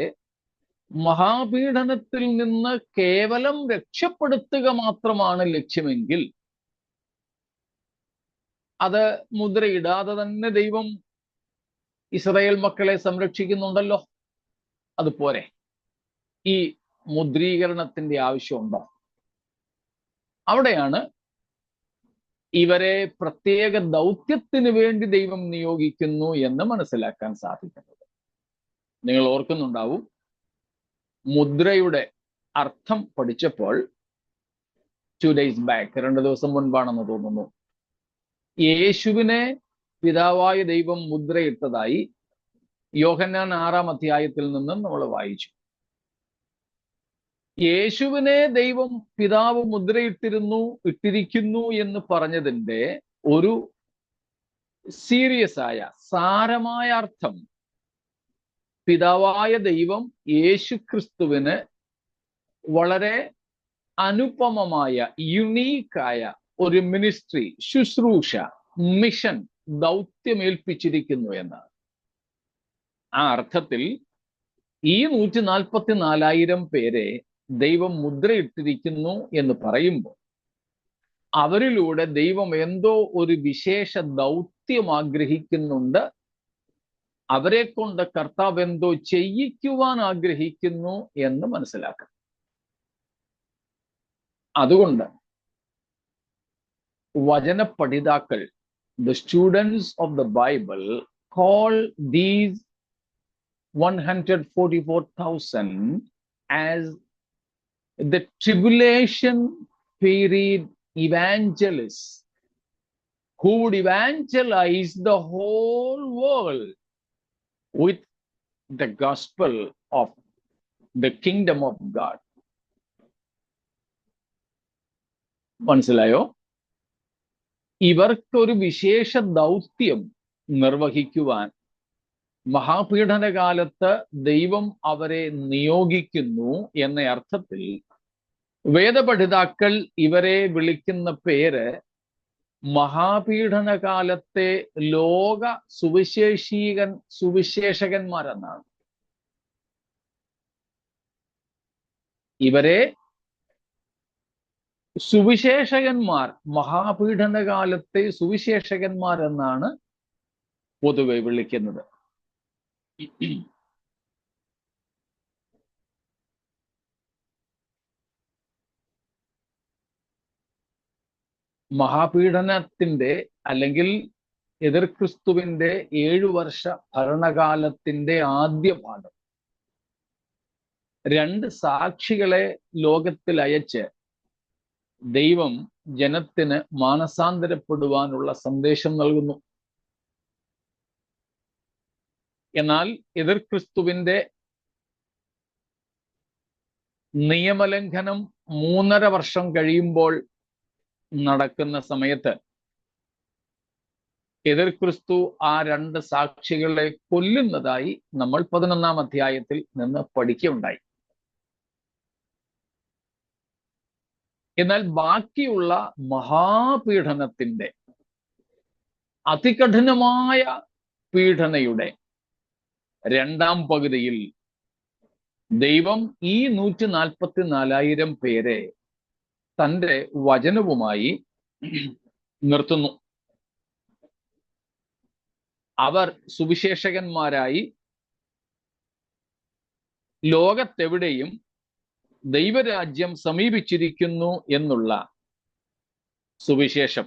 മഹാപീഡനത്തിൽ നിന്ന് കേവലം രക്ഷപ്പെടുത്തുക മാത്രമാണ് ലക്ഷ്യമെങ്കിൽ അത് മുദ്രയിടാതെ തന്നെ ദൈവം ഇസ്രായേൽ മക്കളെ സംരക്ഷിക്കുന്നുണ്ടല്ലോ. അതുപോലെ ഈ മുദ്രീകരണത്തിന്റെ ആവശ്യമുണ്ടോ? അവിടെയാണ് ഇവരെ പ്രത്യേക ദൗത്യത്തിന് വേണ്ടി ദൈവം നിയോഗിക്കുന്നു എന്ന് മനസ്സിലാക്കാൻ സാധിക്കുന്നത്. നിങ്ങൾ ഓർക്കുന്നുണ്ടാവും, മുദ്രയുടെ അർത്ഥം പഠിച്ചപ്പോൾ 2 days back, 2 ദിവസം മുൻപാണെന്ന് തോന്നുന്നു, യേശുവിനെ പിതാവായ ദൈവം മുദ്രയിട്ടതായി യോഹന്നാൻ 6-ാം അധ്യായത്തിൽ നിന്നും നമ്മൾ വായിച്ചു. യേശുവിനെ ദൈവം പിതാവ് ഇട്ടിരിക്കുന്നു എന്ന് പറഞ്ഞതിൻ്റെ ഒരു സീരിയസ് ആയ സാരമായ അർത്ഥം, പിതാവായ ദൈവം യേശുക്രിസ്തുവിന് വളരെ അനുപമമായ യുണീക്കായ ഒരു മിനിസ്ട്രി, ശുശ്രൂഷ, മിഷൻ, ദൗത്യമേൽപ്പിച്ചിരിക്കുന്നു എന്നാണ്. ആ അർത്ഥത്തിൽ ഈ 144,000 പേരെ ദൈവം മുദ്രയിട്ടിരിക്കുന്നു എന്ന് പറയുമ്പോൾ അവരിലൂടെ ദൈവം എന്തോ ഒരു വിശേഷ ദൗത്യം ആഗ്രഹിക്കുന്നുണ്ട്, അവരെ കൊണ്ട് കർത്താവ് എന്തോ ചെയ്യിക്കുവാൻ ആഗ്രഹിക്കുന്നു എന്ന് മനസ്സിലാക്കണം. അതുകൊണ്ട് വചനപഠിതാക്കൾ, the students of the Bible, call these 144,000 as the tribulation period evangelists who would evangelize the whole world with the gospel of the kingdom of God. മനസ്സിലായോ? ഇവർക്കൊരു വിശേഷ ദൗത്യം നിർവഹിക്കുവാൻ മഹാപീഡനകാലത്ത് ദൈവം അവരെ നിയോഗിക്കുന്നു എന്ന അർത്ഥത്തിൽ വേദപഠിതാക്കൾ ഇവരെ വിളിക്കുന്ന പേര് മഹാപീഡനകാലത്തെ ലോക സുവിശേഷകന്മാരെന്നാണ്. ഇവരെ സുവിശേഷകന്മാർ, മഹാപീഡനകാലത്തെ സുവിശേഷകന്മാർ എന്നാണ് പൊതുവെ വിളിക്കുന്നത്. മഹാപീഡനത്തിന്റെ അല്ലെങ്കിൽ എതിർ ക്രിസ്തുവിന്റെ 7 വർഷ ഭരണകാലത്തിന്റെ ആദ്യ ഭാഗം 2 സാക്ഷികളെ ലോകത്തിൽ അയച്ച് ദൈവം ജനത്തിന് മാനസാന്തരപ്പെടുവാനുള്ള സന്ദേശം നൽകുന്നു. എന്നാൽ എതിർ ക്രിസ്തുവിന്റെ നിയമലംഘനം 3.5 വർഷം കഴിയുമ്പോൾ നടക്കുന്ന സമയത്ത് എതിർ ക്രിസ്തു ആ 2 സാക്ഷികളെ കൊല്ലുന്നതായി നമ്മൾ 11-ാം അധ്യായത്തിൽ നിന്ന് പഠിക്കുകയുണ്ടായി. എന്നാൽ ബാക്കിയുള്ള മഹാപീഡനത്തിന്റെ, അതികഠിനമായ പീഡനയുടെ 2-ാം പകുതിയിൽ ദൈവം ഈ 144,000 പേരെ തൻ്റെ വചനവുമായി നിർത്തുന്നു. അവർ സുവിശേഷകന്മാരായി ലോകത്തെവിടെയും ദൈവരാജ്യം സമീപിച്ചിരിക്കുന്നു എന്നുള്ള സുവിശേഷം,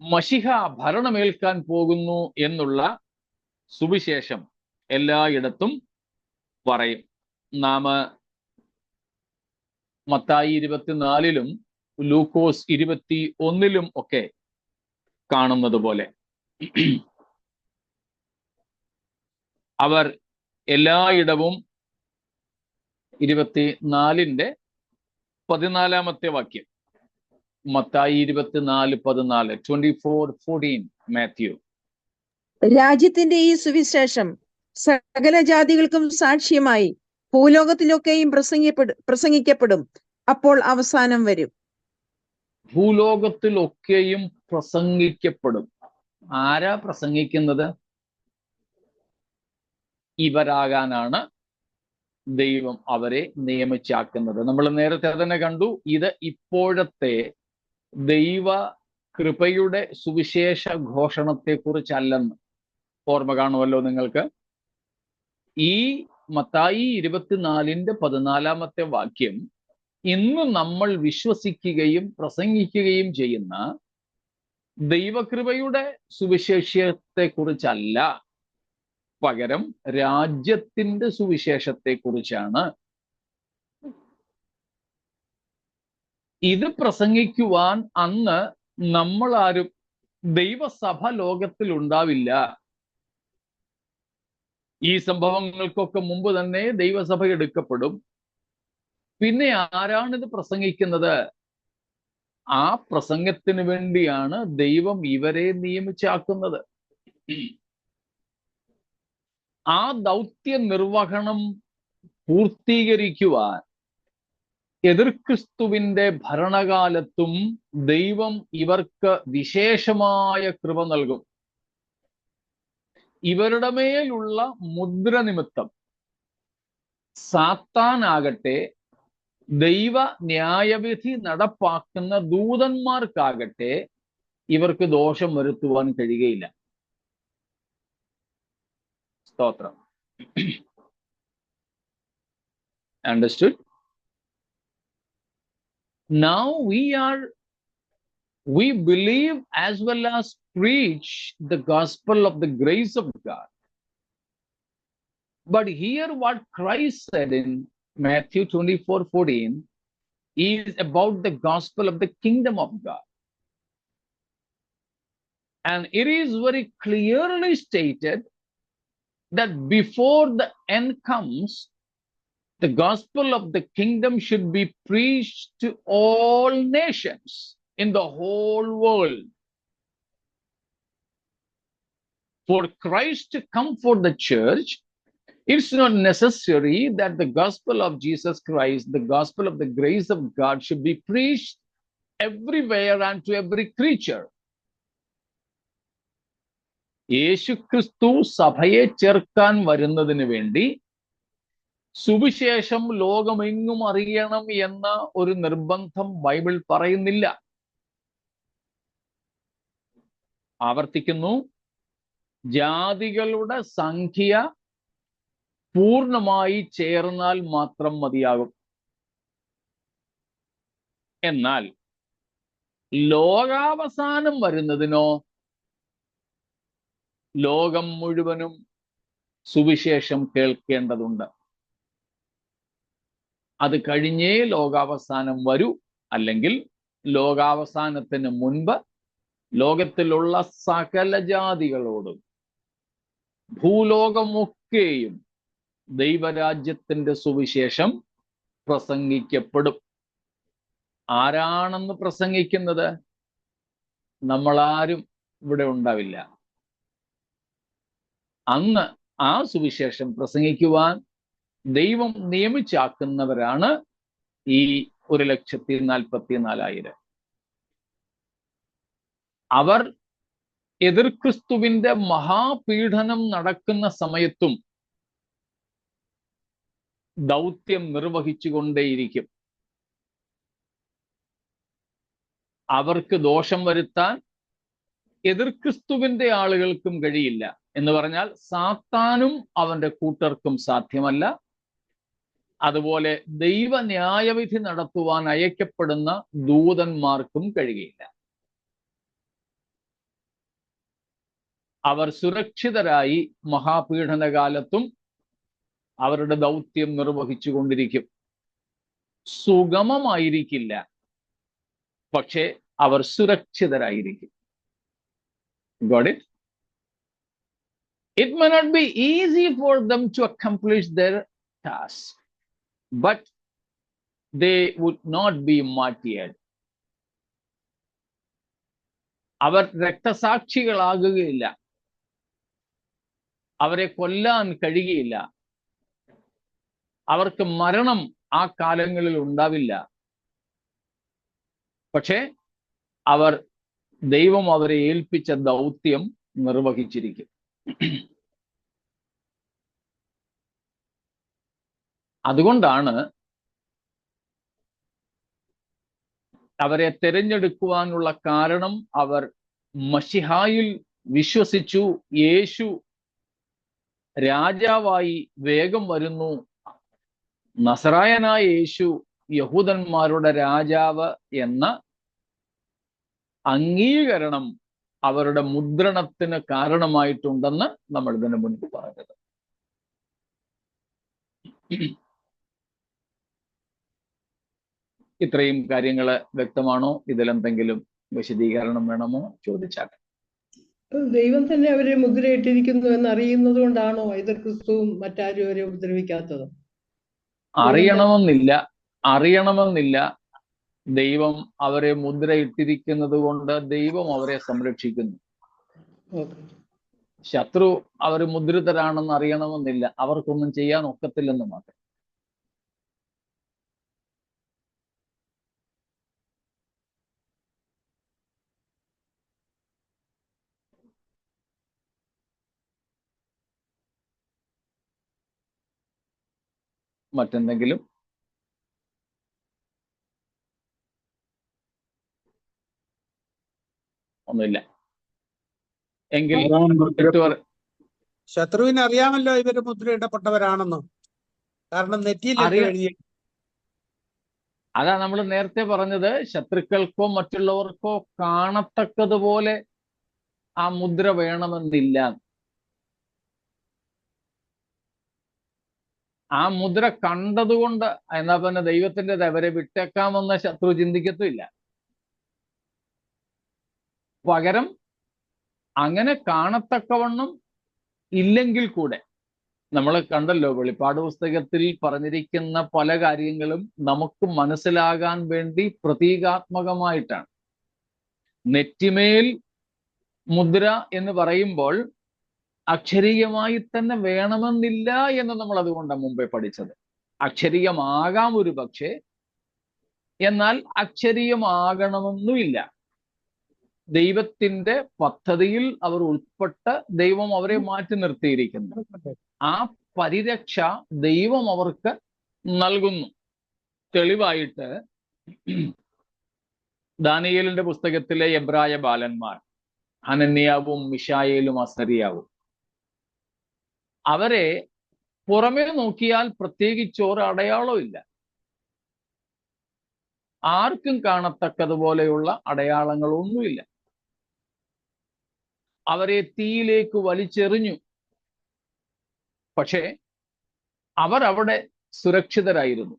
മശിഹ ഭരണമേൽക്കാൻ പോകുന്നു എന്നുള്ള സുവിശേഷം എല്ലായിടത്തും പറയും. നാം മത്തായി 24-ലും ലൂക്കോസ് 21-ലും ഒക്കെ കാണുന്നത് പോലെ അവർ എല്ലായിടവും 24-ന്റെ 14-ാമത്തെ വാക്യം, മത്തായി 24:14, 24:14 മാത്യു. രാജ്യത്തിന്റെ ഈ സുവിശേഷം സകല ജാതികൾക്കും സാക്ഷ്യമായി ഭൂലോകത്തിലൊക്കെയും പ്രസംഗിക്കപ്പെടും, അപ്പോൾ അവസാനം വരും. ഭൂലോകത്തിലൊക്കെയും പ്രസംഗിക്കപ്പെടും. ആരാ പ്രസംഗിക്കുന്നത്? ഇവരാകാനാണ് ദൈവം അവരെ നിയമിച്ചാക്കുന്നത്. നമ്മൾ നേരത്തെ തന്നെ കണ്ടു, ഇത് ഇപ്പോഴത്തെ ദൈവ കൃപയുടെ സുവിശേഷ ഘോഷണത്തെ കുറിച്ചല്ലെന്ന്. ഓർമ്മ കാണുമല്ലോ നിങ്ങൾക്ക്. ഈ മത്തായി 24:14 വാക്യം ഇന്ന് നമ്മൾ വിശ്വസിക്കുകയും പ്രസംഗിക്കുകയും ചെയ്യുന്ന ദൈവകൃപയുടെ സുവിശേഷത്തെ കുറിച്ചല്ല, പകരം രാജ്യത്തിന്റെ സുവിശേഷത്തെ കുറിച്ചാണ്. ഇത് പ്രസംഗിക്കുവാൻ അന്ന് നമ്മൾ ആരും, ദൈവസഭ ലോകത്തിൽ ഉണ്ടാവില്ല. ഈ സംഭവങ്ങൾക്കൊക്കെ മുമ്പ് തന്നെ ദൈവസഭ എടുക്കപ്പെടും. പിന്നെ ആരാണിത് പ്രസംഗിക്കുന്നത്? ആ പ്രസംഗത്തിന് വേണ്ടിയാണ് ദൈവം ഇവരെ നിയമിച്ചാക്കുന്നത്. ആ ദൗത്യ നിർവഹണം പൂർത്തീകരിക്കുവാൻ എതിർക്രിസ്തുവിന്റെ ഭരണകാലത്തും ദൈവം ഇവർക്ക് വിശേഷമായ കൃപ നൽകും. ഇവരുടെ മേലുള്ള മുദ്ര നിമിത്തം സാത്താനാകട്ടെ, ദൈവ ന്യായവിധി നടപ്പാക്കുന്ന ദൂതന്മാർക്കാകട്ടെ ഇവർക്ക് ദോഷം വരുത്തുവാൻ കഴിയുകയില്ല. സ്തോത്രം. Understood? Now we believe as well as preach the gospel of the grace of God. But here what Christ said in Matthew 24:14 is about the gospel of the kingdom of God. And it is very clearly stated that before the end comes, the gospel of the kingdom should be preached to all nations in the whole world. For Christ to come for the church, it's not necessary that the gospel of Jesus Christ, the gospel of the grace of God, should be preached everywhere and to every creature. യേശുക്രിസ്തു സഭയെ ചേർക്കാൻ വരുന്നതിന് വേണ്ടി സുവിശേഷം ലോകമെങ്ങും അറിയണം എന്ന ഒരു നിർബന്ധം ബൈബിൾ പറയുന്നില്ല. ആവർത്തിക്കുന്നു, ജാതികളുടെ സംഖ്യ പൂർണ്ണമായി ചേർന്നാൽ മാത്രം മതിയാകും. എന്നാൽ ലോകാവസാനം വരുന്നതിനോ ലോകം മുഴുവനും സുവിശേഷം കേൾക്കേണ്ടതുണ്ട്. അത് കഴിഞ്ഞേ ലോകാവസാനം വരൂ, അല്ലെങ്കിൽ ലോകാവസാനത്തിന് മുൻപ് ലോകത്തിലുള്ള സകല ജാതികളോടും ഭൂലോകമൊക്കെയും ദൈവരാജ്യത്തിന്റെ സുവിശേഷം പ്രസംഗിക്കപ്പെടും. ആരാണെന്ന് പ്രസംഗിക്കുന്നത്? നമ്മളാരും ഇവിടെ ഉണ്ടാവില്ല. അന്ന് ആ സുവിശേഷം പ്രസംഗിക്കുവാൻ ദൈവം നിയമിച്ചാക്കുന്നവരാണ് ഈ 1,44,000. അവർ എതിർക്രിസ്തുവിന്റെ മഹാപീഡനം നടക്കുന്ന സമയത്തും ദൗത്യം നിർവഹിച്ചുകൊണ്ടേയിരിക്കും. അവർക്ക് ദോഷം വരുത്താൻ എതിർക്രിസ്തുവിന്റെ ആളുകൾക്കും കഴിയില്ല. എന്ന് പറഞ്ഞാൽ സാത്താനും അവന്റെ കൂട്ടർക്കും സാധ്യമല്ല. അതുപോലെ ദൈവ ന്യായവിധി നടത്തുവാൻ അയക്കപ്പെടുന്ന ദൂതന്മാർക്കും കഴിയില്ല. അവർ സുരക്ഷിതരായി മഹാപീഡനകാലത്തും അവരുടെ ദൗത്യം നിർവഹിച്ചു കൊണ്ടിരിക്കും. സുഗമമായിരിക്കില്ല, പക്ഷെ അവർ സുരക്ഷിതരായിരിക്കും. Got it? It may not be easy for them to accomplish their task, but they would not be martyred. അവർ രക്തസാക്ഷികളാകുകയില്ല, അവരെ കൊല്ലാൻ കഴിയുകയില്ല, അവർക്ക് മരണം ആ കാലങ്ങളിൽ ഉണ്ടാവില്ല. പക്ഷേ അവർ ദൈവം അവരെ ഏൽപ്പിച്ച ദൗത്യം നിർവഹിച്ചിരിക്കും. അതുകൊണ്ടാണ് അവരെ തിരഞ്ഞെടുക്കുവാനുള്ള കാരണം അവർ മശിഹായിൽ വിശ്വസിച്ചു. യേശു രാജാവായി വേഗം വരുന്നു, നസറായനായ യേശു യഹൂദന്മാരുടെ രാജാവ് എന്ന അംഗീകരണം അവരുടെ മുദ്രണത്തിന് കാരണമായിട്ടുണ്ടെന്ന് നമ്മൾ ഇതിനു മുൻപ് പറഞ്ഞത്. ഇത്രയും കാര്യങ്ങൾ വ്യക്തമാണോ? ഇതിലെന്തെങ്കിലും വിശദീകരണം വേണമോ? ചോദിച്ചാൽ. ദൈവം തന്നെ അവരെ മുദ്രയിട്ടിരിക്കുന്നു എന്ന് അറിയുന്നത് കൊണ്ടാണോ എതിർ ക്രിസ്തുവും മറ്റാരും അവരെ ഉപദ്രവിക്കാത്തത്? അറിയണമെന്നില്ല. ദൈവം അവരെ മുദ്രയിട്ടിരിക്കുന്നത് കൊണ്ട് ദൈവം അവരെ സംരക്ഷിക്കുന്നു. ശത്രു അവർ മുദ്രിതരാണെന്ന് അറിയണമെന്നില്ല. അവർക്കൊന്നും ചെയ്യാൻ ഒക്കത്തില്ലെന്ന് മാത്രം. മറ്റെന്തെങ്കിലും? ഒന്നുമില്ല എങ്കിൽ ശത്രുവിന് അറിയാമല്ലോ ഇവര് മുദ്രയിടപ്പെട്ടവരാണെന്ന്. കാരണം നെറ്റിയിലൊക്കെ എഴുതി. അതാ നമ്മൾ നേരത്തെ പറഞ്ഞത്, ശത്രുക്കൾക്കോ മറ്റുള്ളവർക്കോ കാണത്തക്കതുപോലെ ആ മുദ്ര വേണമെന്നില്ല. ആ മുദ്ര കണ്ടതുകൊണ്ട് എന്നാ പിന്നെ ദൈവത്തിന്റെ അവരെ വിട്ടേക്കാമെന്ന് ശത്രു ചിന്തിക്കത്തുമില്ല. പകരം അങ്ങനെ കാണത്തക്കവണ്ണം ഇല്ലെങ്കിൽ കൂടെ, നമ്മൾ കണ്ടല്ലോ വെളിപ്പാട് പുസ്തകത്തിൽ പറഞ്ഞിരിക്കുന്ന പല കാര്യങ്ങളും നമുക്ക് മനസ്സിലാകാൻ വേണ്ടി പ്രതീകാത്മകമായിട്ടാണ്. നെറ്റിമേൽ മുദ്ര എന്ന് പറയുമ്പോൾ അക്ഷരീയമായി തന്നെ വേണമെന്നില്ല എന്ന് നമ്മൾ അതുകൊണ്ടാണ് മുമ്പേ പഠിച്ചത്. അക്ഷരീയമാകാം ഒരു പക്ഷേ, എന്നാൽ അക്ഷരീയമാകണമെന്നുമില്ല. ദൈവത്തിന്റെ പദ്ധതിയിൽ അവർ ഉൾപ്പെട്ട് ദൈവം അവരെ മാറ്റി നിർത്തിയിരിക്കുന്നു. ആ പരിരക്ഷ ദൈവം അവർക്ക് നൽകുന്നു. തെളിവായിട്ട് ദാനിയേലിന്റെ പുസ്തകത്തിലെ എബ്രായ ബാലന്മാർ ഹനന്യാവും മിശായേലും അസരിയാവും, അവരെ പുറമേ നോക്കിയാൽ പ്രത്യേകിച്ചൊരു അടയാളവും ഇല്ല. ആർക്കും കാണത്തക്കതുപോലെയുള്ള അടയാളങ്ങളൊന്നുമില്ല. അവരെ തീയിലേക്ക് വലിച്ചെറിഞ്ഞു. പക്ഷേ അവർ അവിടെ സുരക്ഷിതരായിരുന്നു.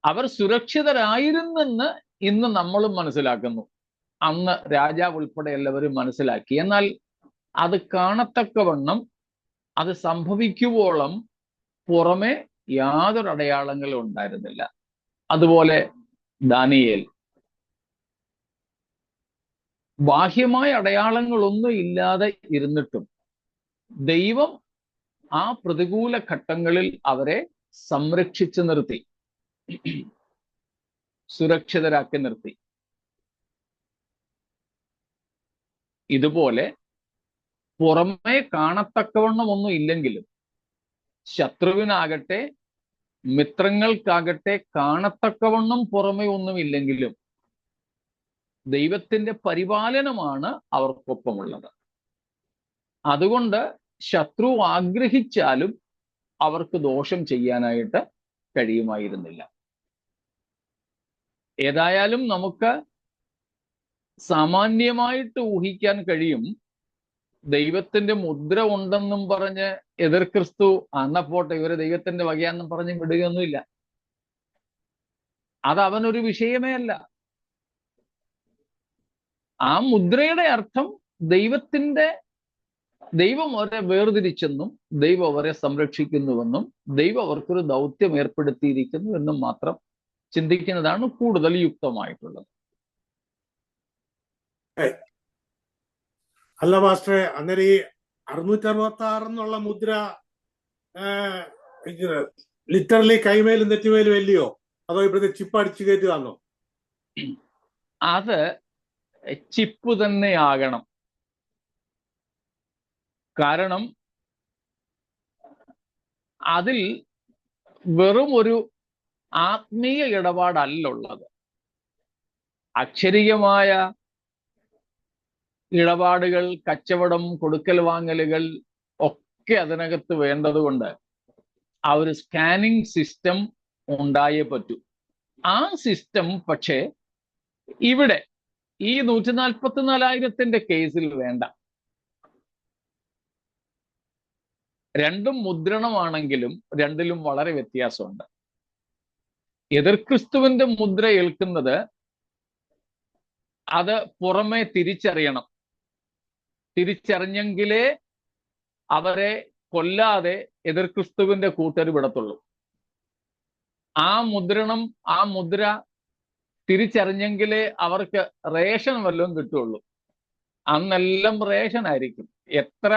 അവർ സുരക്ഷിതരായിരുന്നെന്ന് ഇന്ന് നമ്മളും മനസ്സിലാക്കുന്നു. അന്ന് രാജാവ് ഉൾപ്പെടെ എല്ലാവരും മനസ്സിലാക്കി. എന്നാൽ അത് കാണത്തക്കവണ്ണം അത് സംഭവിക്കുവോളം പുറമെ യാതൊരു അടയാളങ്ങളും ഉണ്ടായിരുന്നില്ല. അതുപോലെ ദാനിയേൽ, ബാഹ്യമായ അടയാളങ്ങളൊന്നും ഇല്ലാതെ ഇരുന്നിട്ടും ദൈവം ആ പ്രതികൂല ഘട്ടങ്ങളിൽ അവരെ സംരക്ഷിച്ചു നിർത്തി, സുരക്ഷിതരാക്കി നിർത്തി. ഇതുപോലെ പുറമേ കാണത്തക്കവണ്ണം ഒന്നും ഇല്ലെങ്കിലും ശത്രുവിനാകട്ടെ മിത്രങ്ങൾക്കാകട്ടെ കാണത്തക്കവണ്ണം പുറമേ ഒന്നുമില്ലെങ്കിലും ദൈവത്തിന്റെ പരിപാലനമാണ് അവർക്കൊപ്പമുള്ളത്. അതുകൊണ്ട് ശത്രു ആഗ്രഹിച്ചാലും അവർക്ക് ദോഷം ചെയ്യാനായിട്ട് കഴിയുമായിരുന്നില്ല. ഏതായാലും നമുക്ക് സാമാന്യമായിട്ട് ഊഹിക്കാൻ കഴിയും, ദൈവത്തിന്റെ മുദ്ര ഉണ്ടെന്നും പറഞ്ഞ് എതിർ ക്രിസ്തു അന്നപ്പോട്ടെ ഇവര് ദൈവത്തിന്റെ വകയാന്നും പറഞ്ഞ് വിടുകയൊന്നുമില്ല. അത് അവനൊരു വിഷയമേ അല്ല. ആ മുദ്രയുടെ അർത്ഥം ദൈവം അവരെ വേർതിരിച്ചെന്നും ദൈവം അവരെ സംരക്ഷിക്കുന്നുവെന്നും ദൈവം അവർക്കൊരു ദൗത്യം ഏർപ്പെടുത്തിയിരിക്കുന്നു എന്നും മാത്രം ചിന്തിക്കുന്നതാണ് കൂടുതൽ യുക്തമായിട്ടുള്ളത്. അല്ല മാസ്റ്ററെ, അന്നേരം ഈ 666 എന്നുള്ള മുദ്ര ലിറ്ററലി കൈമേലും നെറ്റിമേലും അല്ലയോ, അതോ ഇവിടുത്തെ ചിപ്പ് അടിച്ചു കയറ്റുകയാണോ? അത് ചിപ്പ് തന്നെ ആകണം. കാരണം അതിൽ വെറും ഒരു ആത്മീയ ഇടപാടല്ലുള്ളത്. അക്ഷരികമായ ഇടപാടുകൾ, കച്ചവടം, കൊടുക്കൽ വാങ്ങലുകൾ ഒക്കെ അതിനകത്ത് വേണ്ടതുകൊണ്ട് ആ ഒരു സ്കാനിങ് സിസ്റ്റം ഉണ്ടായേ പറ്റൂ. ആ സിസ്റ്റം പക്ഷേ ഇവിടെ ഈ 144,000 കേസിൽ വേണ്ട. രണ്ടും മുദ്രണമാണെങ്കിലും രണ്ടിലും വളരെ വ്യത്യാസമുണ്ട്. എതിർ ക്രിസ്തുവിന്റെ മുദ്ര ഏൽക്കുന്നത് അത് പുറമെ തിരിച്ചറിയണം. തിരിച്ചറിഞ്ഞെങ്കിലേ അവരെ കൊല്ലാതെ എതിർ ക്രിസ്തുവിന്റെ കൂട്ടർ വിടത്തുള്ളൂ. ആ മുദ്ര തിരിച്ചറിഞ്ഞെങ്കിലേ അവർക്ക് റേഷൻ വല്ലതും കിട്ടുള്ളൂ. അന്നെല്ലാം റേഷൻ ആയിരിക്കും. എത്ര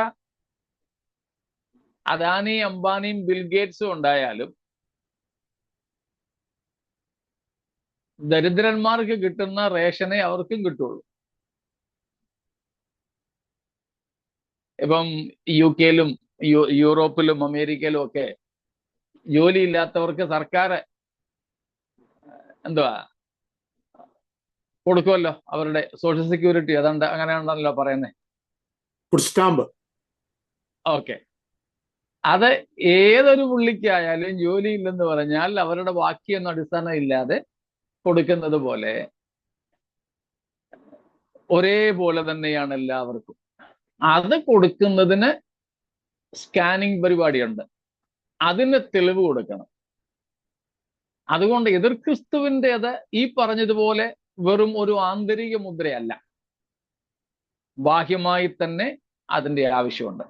അദാനി, അംബാനിയും ബിൽഗേറ്റ്സും ഉണ്ടായാലും ദരിദ്രന്മാർക്ക് കിട്ടുന്ന റേഷനെ അവർക്കും കിട്ടുള്ളൂ. ഇപ്പം UK-യിലും യൂറോപ്പിലും അമേരിക്കയിലും ഒക്കെ ജോലിയില്ലാത്തവർക്ക് സർക്കാർ എന്തുവാ കൊടുക്കുമല്ലോ, അവരുടെ സോഷ്യൽ സെക്യൂരിറ്റി. അതുകൊണ്ട് അങ്ങനെയാണല്ലോ പറയുന്നത്, ഫുഡ് സ്റ്റാമ്പ്. ഓക്കെ. അത് ഏതൊരു പുള്ളിക്കായാലും ജോലിയില്ലെന്ന് പറഞ്ഞാൽ അവരുടെ ബാക്കിയൊന്നും അടിസ്ഥാനം ഇല്ലാതെ കൊടുക്കുന്നത് പോലെ ഒരേപോലെ തന്നെയാണ് എല്ലാവർക്കും. അത് കൊടുക്കുന്നതിന് സ്കാനിങ് പരിപാടിയുണ്ട്, അതിന് തെളിവ് കൊടുക്കണം. അതുകൊണ്ട് എതിർ ക്രിസ്തുവിൻ്റെത് ഈ പറഞ്ഞതുപോലെ വെറും ഒരു ആന്തരിക മുദ്രയല്ല, ബാഹ്യമായി തന്നെ അതിൻ്റെ ആവശ്യമുണ്ട്.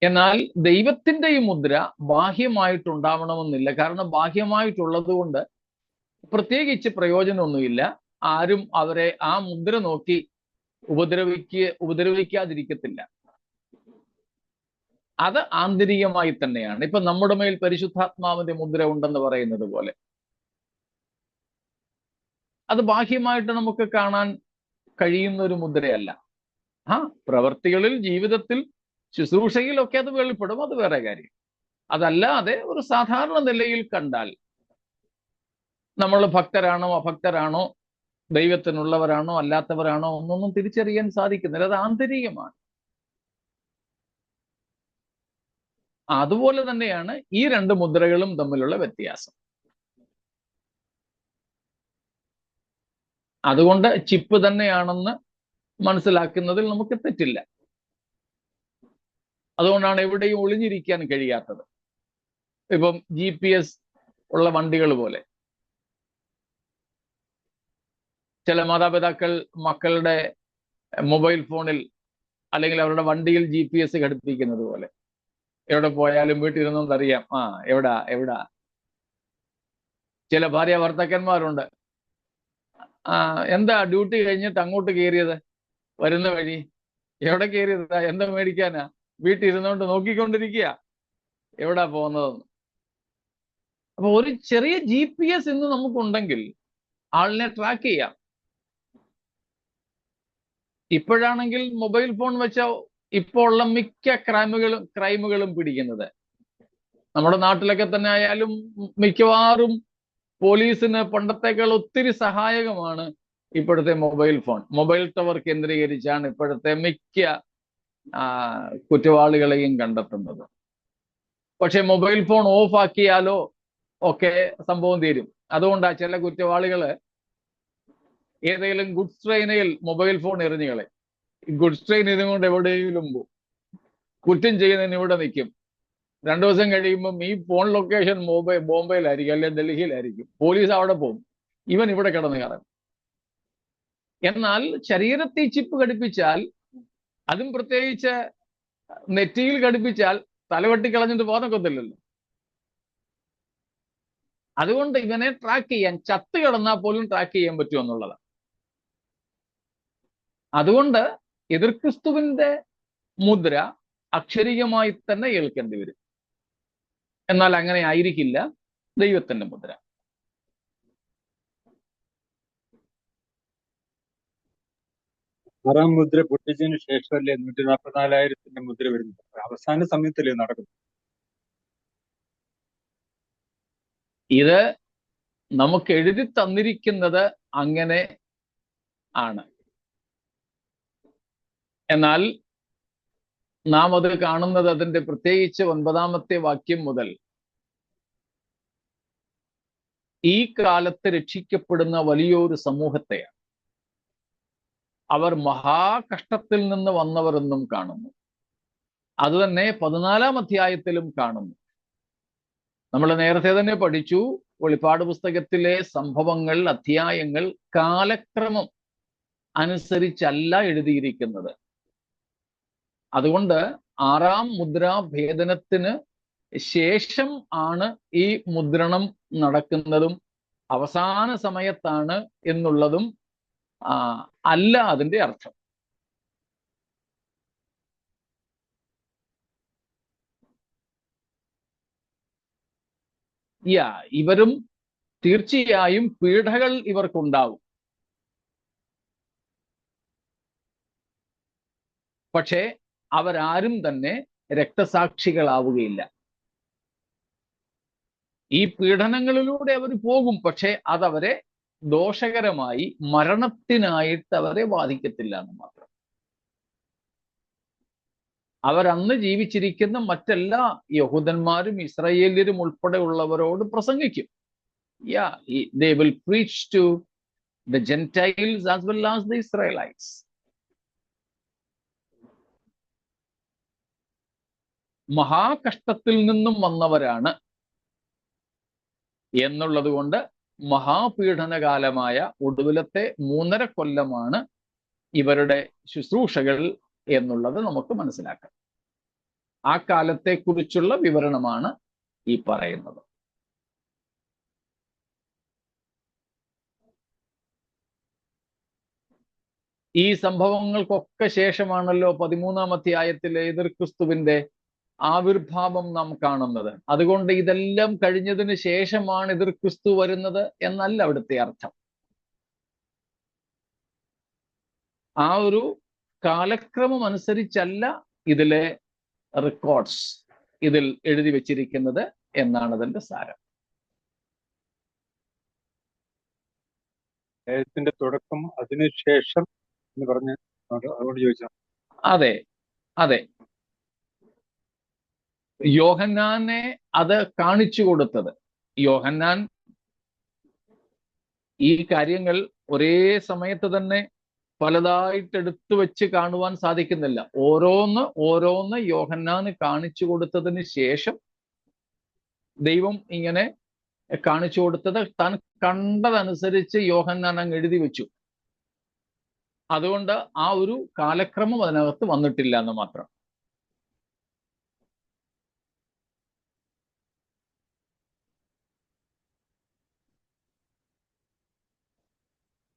എന്നാൽ ദൈവത്തിന്റെ ഈ മുദ്ര ബാഹ്യമായിട്ടുണ്ടാവണമെന്നില്ല. കാരണം ബാഹ്യമായിട്ടുള്ളത് കൊണ്ട് പ്രത്യേകിച്ച് പ്രയോജനമൊന്നുമില്ല. ആരും അവരെ ആ മുദ്ര നോക്കി ഉപദ്രവിക്കാതിരിക്കത്തില്ല. അത് ആന്തരികമായി തന്നെയാണ്. ഇപ്പൊ നമ്മുടെ മേൽ പരിശുദ്ധാത്മാവിന്റെ മുദ്ര ഉണ്ടെന്ന് പറയുന്നത് പോലെ അത് ബാഹ്യമായിട്ട് നമുക്ക് കാണാൻ കഴിയുന്ന ഒരു മുദ്രയല്ല. പ്രവർത്തികളിൽ, ജീവിതത്തിൽ, ശുശ്രൂഷയിലൊക്കെ അത് വെളിപ്പെടും, അത് വേറെ കാര്യം. അതല്ലാതെ ഒരു സാധാരണ നിലയിൽ കണ്ടാൽ നമ്മൾ ഭക്തരാണോ അഭക്തരാണോ, ദൈവത്തിനുള്ളവരാണോ അല്ലാത്തവരാണോ ഒന്നൊന്നും തിരിച്ചറിയാൻ സാധിക്കുന്നില്ല. അത് ആന്തരികമാണ്. അതുപോലെ തന്നെയാണ് ഈ രണ്ട് മുദ്രകളും തമ്മിലുള്ള വ്യത്യാസം. അതുകൊണ്ട് ചിപ്പ് തന്നെയാണെന്ന് മനസ്സിലാക്കുന്നതിൽ നമുക്ക് തെറ്റില്ല. അതുകൊണ്ടാണ് എവിടെയും ഒളിഞ്ഞിരിക്കാൻ കഴിയാത്തത്. ഇപ്പം GPS ഉള്ള വണ്ടികൾ പോലെ ചില മാതാപിതാക്കൾ മക്കളുടെ മൊബൈൽ ഫോണിൽ അല്ലെങ്കിൽ അവരുടെ വണ്ടിയിൽ GPS ഘടിപ്പിക്കുന്നത് പോലെ എവിടെ പോയാലും വീട്ടിലിരുന്നുകൊണ്ട് അറിയാം എവിടാ. ചില ഭാര്യ ഭർത്താക്കന്മാരുണ്ട്, എന്താ ഡ്യൂട്ടി കഴിഞ്ഞിട്ട് അങ്ങോട്ട് കയറിയത്, വരുന്ന വഴി എവിടെ കയറിയതാ, എന്താ മേടിക്കാനാ, വീട്ടിൽ ഇരുന്നുകൊണ്ട് നോക്കിക്കൊണ്ടിരിക്കുക എവിടാ പോകുന്നതെന്ന്. അപ്പൊ ഒരു ചെറിയ GPS ഇന്ന് നമുക്കുണ്ടെങ്കിൽ ആളിനെ ട്രാക്ക് ചെയ്യാം. ഇപ്പോഴാണെങ്കിൽ മൊബൈൽ ഫോൺ വെച്ച ഇപ്പോൾ ഉള്ള മിക്ക ക്രൈമുകളും പിടിക്കുന്നത്. നമ്മുടെ നാട്ടിലൊക്കെ തന്നെ ആയാലും മിക്കവാറും പോലീസിന് പണ്ടത്തേക്കാൾ ഒത്തിരി സഹായകമാണ് ഇപ്പോഴത്തെ മൊബൈൽ ഫോൺ. മൊബൈൽ ടവർ കേന്ദ്രീകരിച്ചാണ് ഇപ്പോഴത്തെ മിക്ക കുറ്റവാളികളെയും കണ്ടെത്തുന്നത്. പക്ഷെ മൊബൈൽ ഫോൺ ഓഫ് ആക്കിയാലോ ഒക്കെ സംഭവം തീരും. അതുകൊണ്ടാണ് ചില കുറ്റവാളികള് ഏതെങ്കിലും ഗുഡ്സ് ട്രെയിനിൽ മൊബൈൽ ഫോൺ എറിഞ്ഞുകളെ. ഗുഡ്സ് ട്രെയിൻ ഇതുകൊണ്ട് എവിടെയെങ്കിലും പോകും, കുറ്റം ചെയ്യുന്നതിന് ഇവിടെ നിൽക്കും. 2 ദിവസം കഴിയുമ്പം ഈ ഫോൺ ലൊക്കേഷൻ ബോംബെയിലായിരിക്കും അല്ലെങ്കിൽ ഡൽഹിയിലായിരിക്കും. പോലീസ് അവിടെ പോകും, ഇവൻ ഇവിടെ കിടന്ന് കയറും. എന്നാൽ ശരീരത്തിൽ ചിപ്പ് ഘടിപ്പിച്ചാൽ, അതും പ്രത്യേകിച്ച് നെറ്റിയിൽ ഘടിപ്പിച്ചാൽ തലവെട്ടി കളഞ്ഞിട്ട് പോകാനൊക്കത്തില്ലല്ലോ. അതുകൊണ്ട് ഇവനെ ട്രാക്ക് ചെയ്യാൻ, ചത്ത് കിടന്നാൽ പോലും ട്രാക്ക് ചെയ്യാൻ പറ്റും എന്നുള്ളതാണ്. അതുകൊണ്ട് എതിർ ക്രിസ്തുവിന്റെ മുദ്ര അക്ഷരികമായി തന്നെ ഏൽക്കേണ്ടി വരും. എന്നാൽ അങ്ങനെ ആയിരിക്കില്ല ദൈവത്തിന്റെ മുദ്ര. ആറാം മുദ്ര പൊട്ടിച്ചതിന് ശേഷമല്ലേ 144,000 മുദ്ര വരുന്നത്? അവസാന സമയത്തല്ലേ നടക്കുന്നത്? ഇത് നമുക്ക് എഴുതി തന്നിരിക്കുന്നത് അങ്ങനെ ആണ്. എന്നാൽ നാം അത് കാണുന്നത് അതിന്റെ പ്രത്യേകിച്ച് 9-ാമത്തെ വാക്യം മുതൽ ഈ കാലത്ത് രക്ഷിക്കപ്പെടുന്ന വലിയൊരു സമൂഹത്തെയാണ്. അവർ മഹാകഷ്ടത്തിൽ നിന്ന് വന്നവർ എന്നും കാണുന്നു. അതുതന്നെ 14-ാം അധ്യായത്തിലും കാണുന്നു. നമ്മൾ നേരത്തെ തന്നെ പഠിച്ചു, വെളിപ്പാട് പുസ്തകത്തിലെ സംഭവങ്ങൾ, അധ്യായങ്ങൾ കാലക്രമം അനുസരിച്ചല്ല എഴുതിയിരിക്കുന്നത്. അതുകൊണ്ട് 6-ാം മുദ്രാഭേദനത്തിന് ശേഷം ആണ് ഈ മുദ്രണം നടക്കുന്നതും അവസാന സമയത്താണ് എന്നുള്ളതും അല്ല അതിന്റെ അർത്ഥം. ഇവരും തീർച്ചയായും പീഡകൾ ഇവർക്കുണ്ടാവും. പക്ഷേ അവരാരും തന്നെ രക്തസാക്ഷികളാവുകയില്ല. ഈ പീഡനങ്ങളിലൂടെ അവർ പോകും, പക്ഷെ അതവരെ ദോഷകരമായി മരണത്തിനായിട്ട് അവരെ ബാധിക്കത്തില്ല എന്ന് മാത്രം. അവരന്ന് ജീവിച്ചിരിക്കുന്ന മറ്റെല്ലാ യഹൂദന്മാരും ഇസ്രായേല്യരും ഉൾപ്പെടെ ഉള്ളവരോട് പ്രസംഗിക്കും. They will preach to the Gentiles as well as the Israelites. മഹാകഷ്ടത്തിൽ നിന്നും വന്നവരാണ് എന്നുള്ളത് കൊണ്ട് മഹാപീഡനകാലമായ ഒടുവിലത്തെ 3.5 കൊല്ലമാണ് ഇവരുടെ ശുശ്രൂഷകൾ എന്നുള്ളത് നമുക്ക് മനസ്സിലാക്കാം. ആ കാലത്തെക്കുറിച്ചുള്ള വിവരണമാണ് ഈ പറയുന്നത്. ഈ സംഭവങ്ങൾക്കൊക്കെ ശേഷമാണല്ലോ 13-ാം അധ്യായത്തിലെ എതിർക്രിസ്തുവിന്റെ ആവിർഭാവം നാം കാണുന്നത്. അതുകൊണ്ട് ഇതെല്ലാം കഴിഞ്ഞതിന് ശേഷമാണ് എതിർക്രിസ്തു വരുന്നത് എന്നല്ല അവിടുത്തെ അർത്ഥം. ആ ഒരു കാലക്രമം അനുസരിച്ചല്ല ഇതിലെ റെക്കോർഡ്സ് ഇതിൽ എഴുതി വെച്ചിരിക്കുന്നത് എന്നാണ് അതിന്റെ സാരം. അദ്ദേഹത്തിന്റെ തുടക്കം അതിനുശേഷം എന്ന് പറഞ്ഞ് അതുകൊണ്ട് ചോദിച്ചാൽ അതെ അതെ യോഹന്നാനെ അത് കാണിച്ചു കൊടുത്തത്. യോഹന്നാൻ ഈ കാര്യങ്ങൾ ഒരേ സമയത്ത് തന്നെ പലതായിട്ട് എടുത്തു വെച്ച് കാണുവാൻ സാധിക്കുന്നില്ല. ഓരോന്ന് യോഹന്നാന് കാണിച്ചു കൊടുത്തതിന് ശേഷം ദൈവം ഇങ്ങനെ കാണിച്ചു കൊടുത്തത് താൻ കണ്ടതനുസരിച്ച് യോഹന്നാൻ അങ്ങ് എഴുതി വെച്ചു. അതുകൊണ്ട് ആ ഒരു കാലക്രമം അതിനകത്ത് വന്നിട്ടില്ല എന്ന് മാത്രം.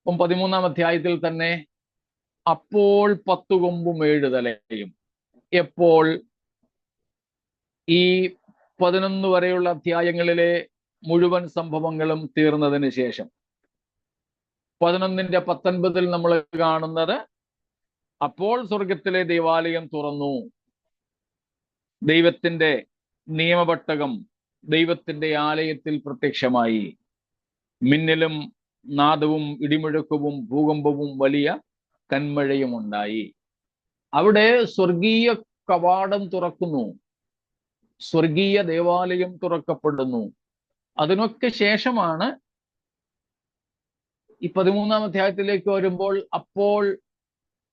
അപ്പം 13-ാം അധ്യായത്തിൽ തന്നെ അപ്പോൾ 10 കൊമ്പും 7 തലയും, എപ്പോൾ ഈ 11 വരെയുള്ള അധ്യായങ്ങളിലെ മുഴുവൻ സംഭവങ്ങളും തീർന്നതിന് ശേഷം 11-ന്റെ 19 നമ്മൾ കാണുന്നത് അപ്പോൾ സ്വർഗത്തിലെ ദൈവാലയം തുറന്നു, ദൈവത്തിന്റെ നിയമപെട്ടകം ദൈവത്തിന്റെ ആലയത്തിൽ പ്രത്യക്ഷമായി, മിന്നലും നാദവും ഇടിമുഴക്കവും ഭൂകമ്പവും വലിയ കന്മഴയും ഉണ്ടായി. അവിടെ സ്വർഗീയ കവാടം തുറക്കുന്നു, സ്വർഗീയ ദേവാലയം തുറക്കപ്പെടുന്നു. അതിനൊക്കെ ശേഷമാണ് ഈ 13-ാം അധ്യായത്തിലേക്ക് വരുമ്പോൾ അപ്പോൾ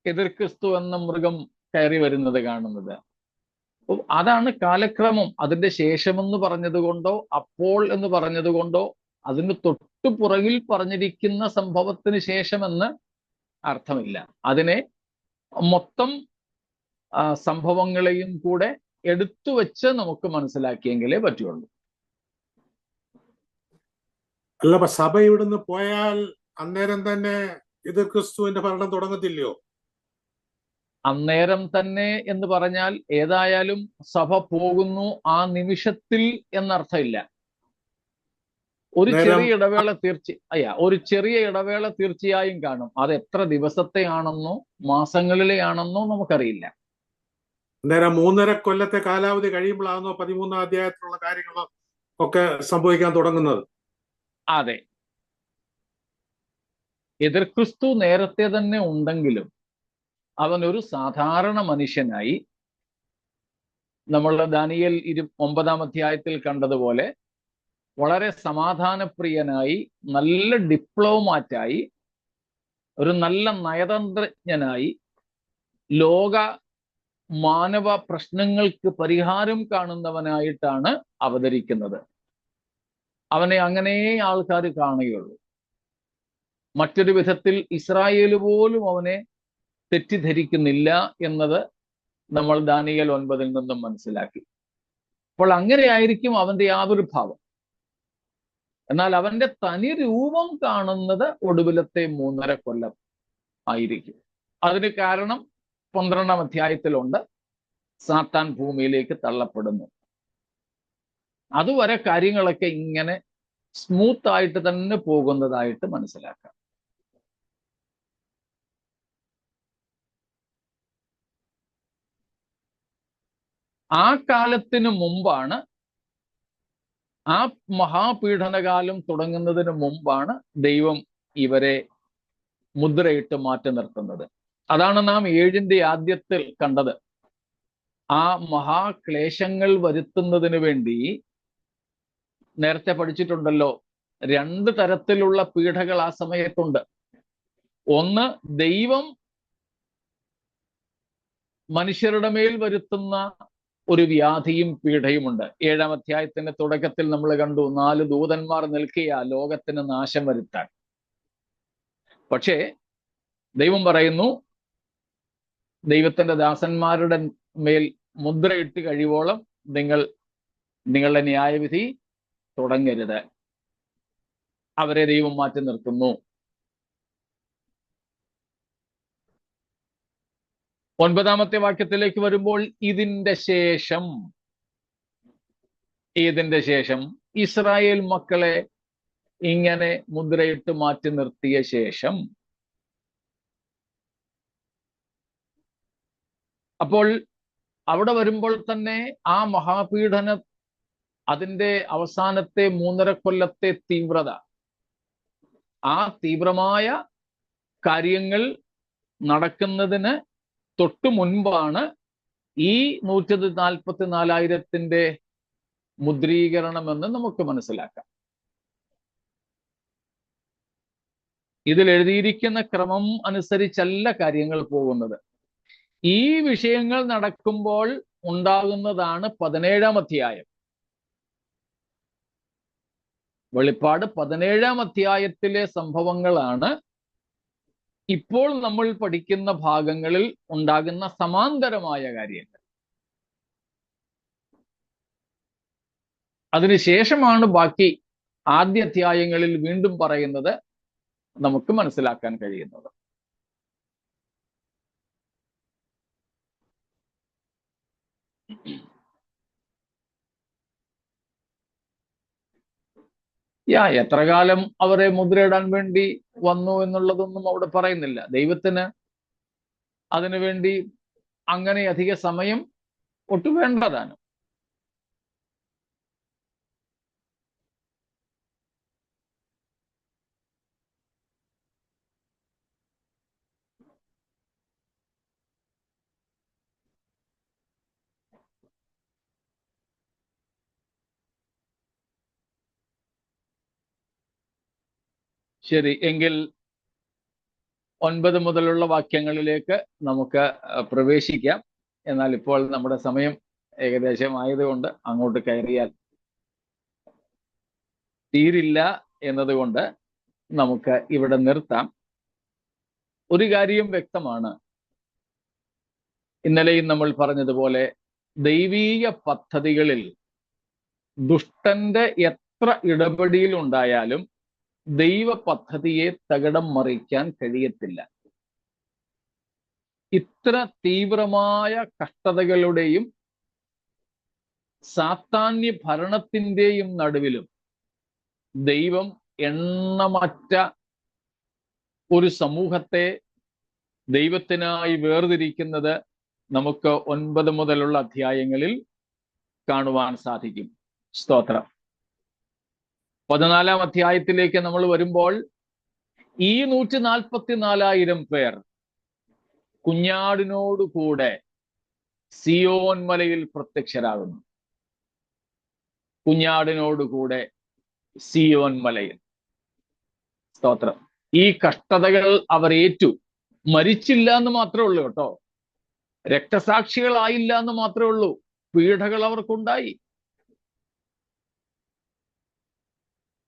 എതിർക്രിസ്തു എന്ന മൃഗം കയറി വരുന്നത് കാണുന്നത്. അതാണ് കാലക്രമം. അതിന്റെ ശേഷമെന്ന് പറഞ്ഞത് കൊണ്ടോ അപ്പോൾ എന്ന് പറഞ്ഞത് കൊണ്ടോ അതിന് തൊട്ടു പുറകിൽ പറഞ്ഞിരിക്കുന്ന സംഭവത്തിന് ശേഷമെന്ന് അർത്ഥമില്ല. അതിനെ മൊത്തം സംഭവങ്ങളെയും കൂടെ എടുത്തു വെച്ച് നമുക്ക് മനസ്സിലാക്കിയെങ്കിലേ പറ്റുള്ളൂ. അല്ല, സഭ ഇവിടുന്ന് പോയാൽ അന്നേരം തന്നെ എതിർക്രിസ്തുവിന്റെ ഭരണം തുടങ്ങത്തില്ലയോ? അന്നേരം തന്നെ എന്ന് പറഞ്ഞാൽ ഏതായാലും സഭ പോകുന്നു ആ നിമിഷത്തിൽ എന്നർത്ഥമില്ല. ഒരു ചെറിയ ഇടവേള തീർച്ചയായും കാണും. അത് എത്ര ദിവസത്തെ ആണെന്നോ മാസങ്ങളിലെ ആണെന്നോ നമുക്കറിയില്ല. അന്നേരം 3.5 കൊല്ലത്തെ കാലാവധി കഴിയുമ്പോഴാണോ 13-ാം അധ്യായത്തിലുള്ള കാര്യങ്ങൾ ഒക്കെ സംഭവിക്കാൻ തുടങ്ങുന്നത്. അതെ, എതിർ ക്രിസ്തു നേരത്തെ തന്നെ ഉണ്ടെങ്കിലും അവൻ ഒരു സാധാരണ മനുഷ്യനായി, നമ്മൾ ദാനിയേൽ 9-ാം അധ്യായത്തിൽ കണ്ടതുപോലെ വളരെ സമാധാനപ്രിയനായി, നല്ല ഡിപ്ലോമാറ്റായി, ഒരു നല്ല നയതന്ത്രജ്ഞനായി, ലോക മാനവ പ്രശ്നങ്ങൾക്ക് പരിഹാരം കാണുന്നവനായിട്ടാണ് അവതരിക്കുന്നത്. അവനെ അങ്ങനെ ആൾക്കാർ കാണുകയുള്ളൂ. മറ്റൊരു വിധത്തിൽ ഇസ്രായേൽ പോലും അവനെ തെറ്റിദ്ധരിക്കുന്നില്ല എന്നത് നമ്മൾ ദാനിയേൽ 9-ൽ നിന്നും മനസ്സിലാക്കി. അപ്പോൾ അങ്ങനെയായിരിക്കും അവന്റെ ആവിർഭാവം. എന്നാൽ അവന്റെ തനി രൂപം കാണുന്നത് ഒടുവിലത്തെ 3.5 കൊല്ലം ആയിരിക്കും. അതിന് കാരണം 12-ാം അധ്യായത്തിലുണ്ട്. സാത്താൻ ഭൂമിയിലേക്ക് തള്ളപ്പെടുന്നു. അതുവരെ കാര്യങ്ങളൊക്കെ ഇങ്ങനെ സ്മൂത്ത് ആയിട്ട് തന്നെ പോകുന്നതായിട്ട് മനസ്സിലാക്കാം. ആ കാലത്തിന് മുമ്പാണ്, ആ മഹാപീഡനകാലം തുടങ്ങുന്നതിന് മുമ്പാണ് ദൈവം ഇവരെ മുദ്രയിട്ട് മാറ്റി നിർത്തുന്നത്. അതാണ് നാം 7-ന്റെ ആദ്യത്തിൽ കണ്ടത്. ആ മഹാക്ലേശങ്ങൾ വരുത്തുന്നതിന് വേണ്ടി നേരത്തെ പഠിച്ചിട്ടുണ്ടല്ലോ, 2 തരത്തിലുള്ള പീഡകൾ ആ സമയത്തുണ്ട്. ഒന്ന്, ദൈവം മനുഷ്യരുടെ മേൽ വരുത്തുന്ന ഒരു വ്യാധിയും പീഡയുമുണ്ട്. 7-ാം അധ്യായത്തിന്റെ തുടക്കത്തിൽ നമ്മൾ കണ്ടു 4 ദൂതന്മാർ നിൽക്കുക ലോകത്തിന് നാശം വരുത്താൻ. പക്ഷേ ദൈവം പറയുന്നു, ദൈവത്തിന്റെ ദാസന്മാരുടെ മേൽ മുദ്രയിട്ട് കഴിവോളം നിങ്ങളുടെ ന്യായവിധി തുടങ്ങരുത്. അവരെ ദൈവം മാറ്റി നിർത്തുന്നു. 9-ാമത്തെ വാക്യത്തിലേക്ക് വരുമ്പോൾ, ഇതിന്റെ ശേഷം ഇസ്രായേൽ മക്കളെ ഇങ്ങനെ മുദ്രയിട്ട് മാറ്റി നിർത്തിയ ശേഷം, അപ്പോൾ അവിടെ വരുമ്പോൾ തന്നെ ആ മഹാപീഡന, അതിന്റെ അവസാനത്തെ 3.5 കൊല്ലത്തെ തീവ്രത, ആ തീവ്രമായ കാര്യങ്ങൾ നടക്കുന്നതിന് തൊട്ടു മുൻപാണ് ഈ 144,000-ന്റെ മുദ്രീകരണമെന്ന് നമുക്ക് മനസ്സിലാക്കാം. ഇതിൽ എഴുതിയിരിക്കുന്ന ക്രമം അനുസരിച്ചല്ല കാര്യങ്ങൾ പോകുന്നത്. ഈ വിഷയങ്ങൾ നടക്കുമ്പോൾ ഉണ്ടാകുന്നതാണ് 17-ാം അധ്യായം. വെളിപ്പാട് 17-ാം അധ്യായത്തിലെ സംഭവങ്ങളാണ് ഇപ്പോൾ നമ്മൾ പഠിക്കുന്ന ഭാഗങ്ങളിൽ ഉണ്ടാകുന്ന സമാന്തരമായ കാര്യങ്ങൾ. അതിനുശേഷമാണ് ബാക്കി ആദ്യ അധ്യായങ്ങളിൽ വീണ്ടും പറയുന്നത് നമുക്ക് മനസ്സിലാക്കാൻ കഴിയുന്നത്. എത്ര കാലം അവരെ മുദ്രയിടാൻ വേണ്ടി വന്നു എന്നുള്ളതൊന്നും അവിടെ പറയുന്നില്ല. ദൈവത്തിന് അതിനുവേണ്ടി അങ്ങനെ അധിക സമയം ഒട്ടു വേണ്ടതാണ്. ശരി, എങ്കിൽ 9 മുതലുള്ള വാക്യങ്ങളിലേക്ക് നമുക്ക് പ്രവേശിക്കാം. എന്നാൽ ഇപ്പോൾ നമ്മുടെ സമയം ഏകദേശം ആയതുകൊണ്ട് അങ്ങോട്ട് കയറിയാൽ തീരില്ല എന്നതുകൊണ്ട് നമുക്ക് ഇവിടെ നിർത്താം. ഒരു കാര്യം വ്യക്തമാണ്, ഇന്നലെയും നമ്മൾ പറഞ്ഞതുപോലെ ദൈവീക പദ്ധതികളിൽ ദുഷ്ടന്റെ എത്ര ഇടപെടൽ ഉണ്ടായാലും ദൈവ പദ്ധതിയെ തകിടം മറിക്കാൻ കഴിയത്തില്ല. ഇത്ര തീവ്രമായ കഷ്ടതകളുടെയും സാത്താന്യ ഭരണത്തിന്റെയും നടുവിലും ദൈവം എണ്ണമറ്റ ഒരു സമൂഹത്തെ ദൈവത്തിനായി വേർതിരിക്കുന്നത് നമുക്ക് 9 മുതലുള്ള അധ്യായങ്ങളിൽ കാണുവാൻ സാധിക്കും. സ്തോത്രം. 14 അധ്യായത്തിലേക്ക് നമ്മൾ വരുമ്പോൾ ഈ 144,000 പേർ കുഞ്ഞാടിനോടുകൂടെ സിയോൻ മലയിൽ പ്രത്യക്ഷരാകുന്നു. കുഞ്ഞാടിനോടുകൂടെ സിയോൻ മലയിൽ. സ്തോത്രം. ഈ കഷ്ടതകൾ അവർ ഏറ്റു. മരിച്ചില്ല എന്ന് മാത്രമേ ഉള്ളൂ കേട്ടോ. രക്തസാക്ഷികളായില്ല എന്ന് മാത്രമേ ഉള്ളൂ. പീഡകൾ അവർക്കുണ്ടായി.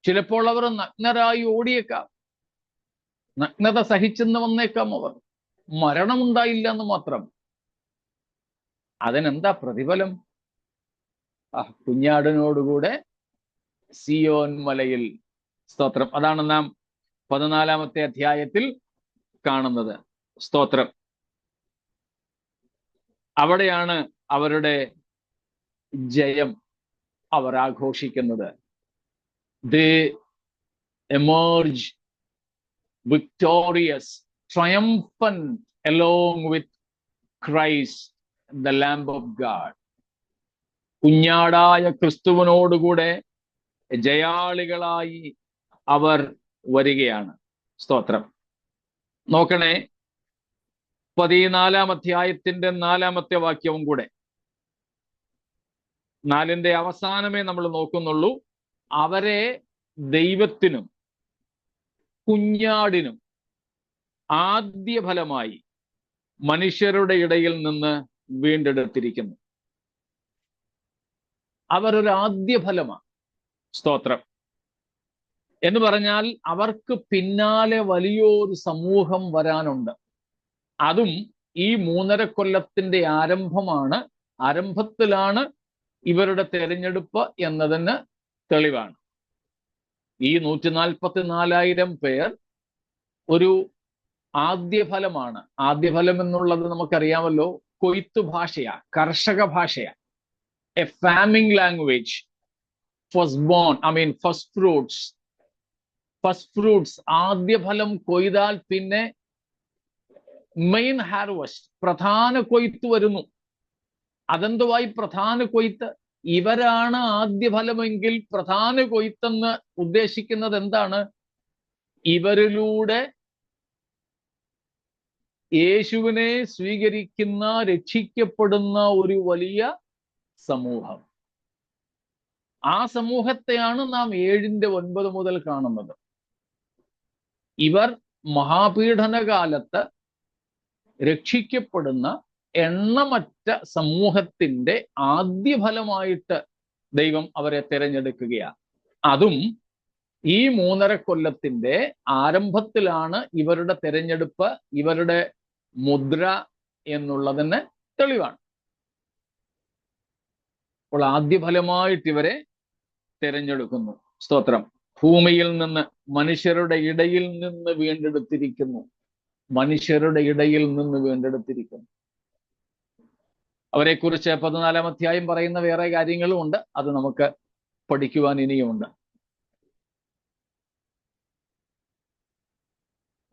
ചിലപ്പോൾ അവർ നഗ്നരായി ഓടിയേക്കാം. നഗ്നത സഹിച്ചെന്ന് വന്നേക്കാം. അവർ മരണമുണ്ടായില്ല എന്ന് മാത്രം. അതിനെന്താ പ്രതിഫലം? കുഞ്ഞാടിനോടുകൂടെ സിയോൻ മലയിൽ. സ്തോത്രം. അതാണ് നാം 14 അധ്യായത്തിൽ കാണുന്നത്. സ്തോത്രം. അവിടെയാണ് അവരുടെ ജയം അവർ ആഘോഷിക്കുന്നത്. They emerge victorious, triumphant along with Christ, the Lamb of God. കുഞ്ഞാടായ ക്രിസ്തുവിനോടുകൂടെ ജയാളികളായി അവർ വരികയാണ്. സ്തോത്രം. നോക്കണേ, 14 അധ്യായത്തിന്റെ 4 വാക്യവും കൂടെ. 4 അവസാനമേ നമ്മൾ നോക്കുന്നുള്ളൂ. അവരെ ദൈവത്തിനും കുഞ്ഞാടിനും ആദ്യ ഫലമായി മനുഷ്യരുടെ ഇടയിൽ നിന്ന് വീണ്ടെടുത്തിരിക്കുന്നു. അവരൊരു ആദ്യ ഫലമാണ്. സ്തോത്രം. എന്ന് പറഞ്ഞാൽ അവർക്ക് പിന്നാലെ വലിയൊരു സമൂഹം വരാനുണ്ട്. അതും ഈ 3.5 കൊല്ലത്തിന്റെ ആരംഭത്തിലാണ് ഇവരുടെ തെരഞ്ഞെടുപ്പ് എന്നതിന് തെളിവാണ്. ഈ 144,000 പേർ ഒരു ആദ്യ ഫലമാണ്. ആദ്യ ഫലം എന്നുള്ളത് നമുക്കറിയാമല്ലോ, കൊയ്ത്തു ഭാഷയാ, കർഷക ഭാഷയാ. A farming language. First fruits. ആദ്യ ഫലം കൊയ്താൽ പിന്നെ മെയിൻ ഹാർവസ്റ്റ്, പ്രധാന കൊയ്ത്ത് വരുന്നു. അതെന്തുവായി പ്രധാന കൊയ്ത്ത്? ഇവരാണ് ആദ്യ ഫലമെങ്കിൽ പ്രധാന കൊയ്ത്തെന്ന് ഉദ്ദേശിക്കുന്നത് എന്താണ്? ഇവരിലൂടെ യേശുവിനെ സ്വീകരിക്കുന്ന, രക്ഷിക്കപ്പെടുന്ന ഒരു വലിയ സമൂഹം. ആ സമൂഹത്തെയാണ് നാം 7:9 മുതൽ കാണുന്നത്. ഇവർ മഹാപീഡനകാലത്ത് രക്ഷിക്കപ്പെടുന്ന എണ്ണമറ്റ സമൂഹത്തിന്റെ ആദ്യ ഫലമായിട്ട് ദൈവം അവരെ തിരഞ്ഞെടുക്കുകയാണ്. അതും ഈ 3.5 കൊല്ലത്തിന്റെ ആരംഭത്തിലാണ് ഇവരുടെ തിരഞ്ഞെടുപ്പ്, ഇവരുടെ മുദ്ര എന്നുള്ളതിന് തെളിവാണ്. അപ്പോൾ ആദ്യ ഫലമായിട്ട് ഇവരെ തിരഞ്ഞെടുക്കുന്നു. സ്തോത്രം. ഭൂമിയിൽ നിന്ന്, മനുഷ്യരുടെ ഇടയിൽ നിന്ന് വീണ്ടെടുത്തിരിക്കുന്നു. മനുഷ്യരുടെ ഇടയിൽ നിന്ന് വീണ്ടെടുത്തിരിക്കുന്നു. അവരെക്കുറിച്ച് 14 അധ്യായം പറയുന്ന വേറെ കാര്യങ്ങളും ഉണ്ട്. അത് നമുക്ക് പഠിക്കുവാൻ ഇനിയുമുണ്ട്.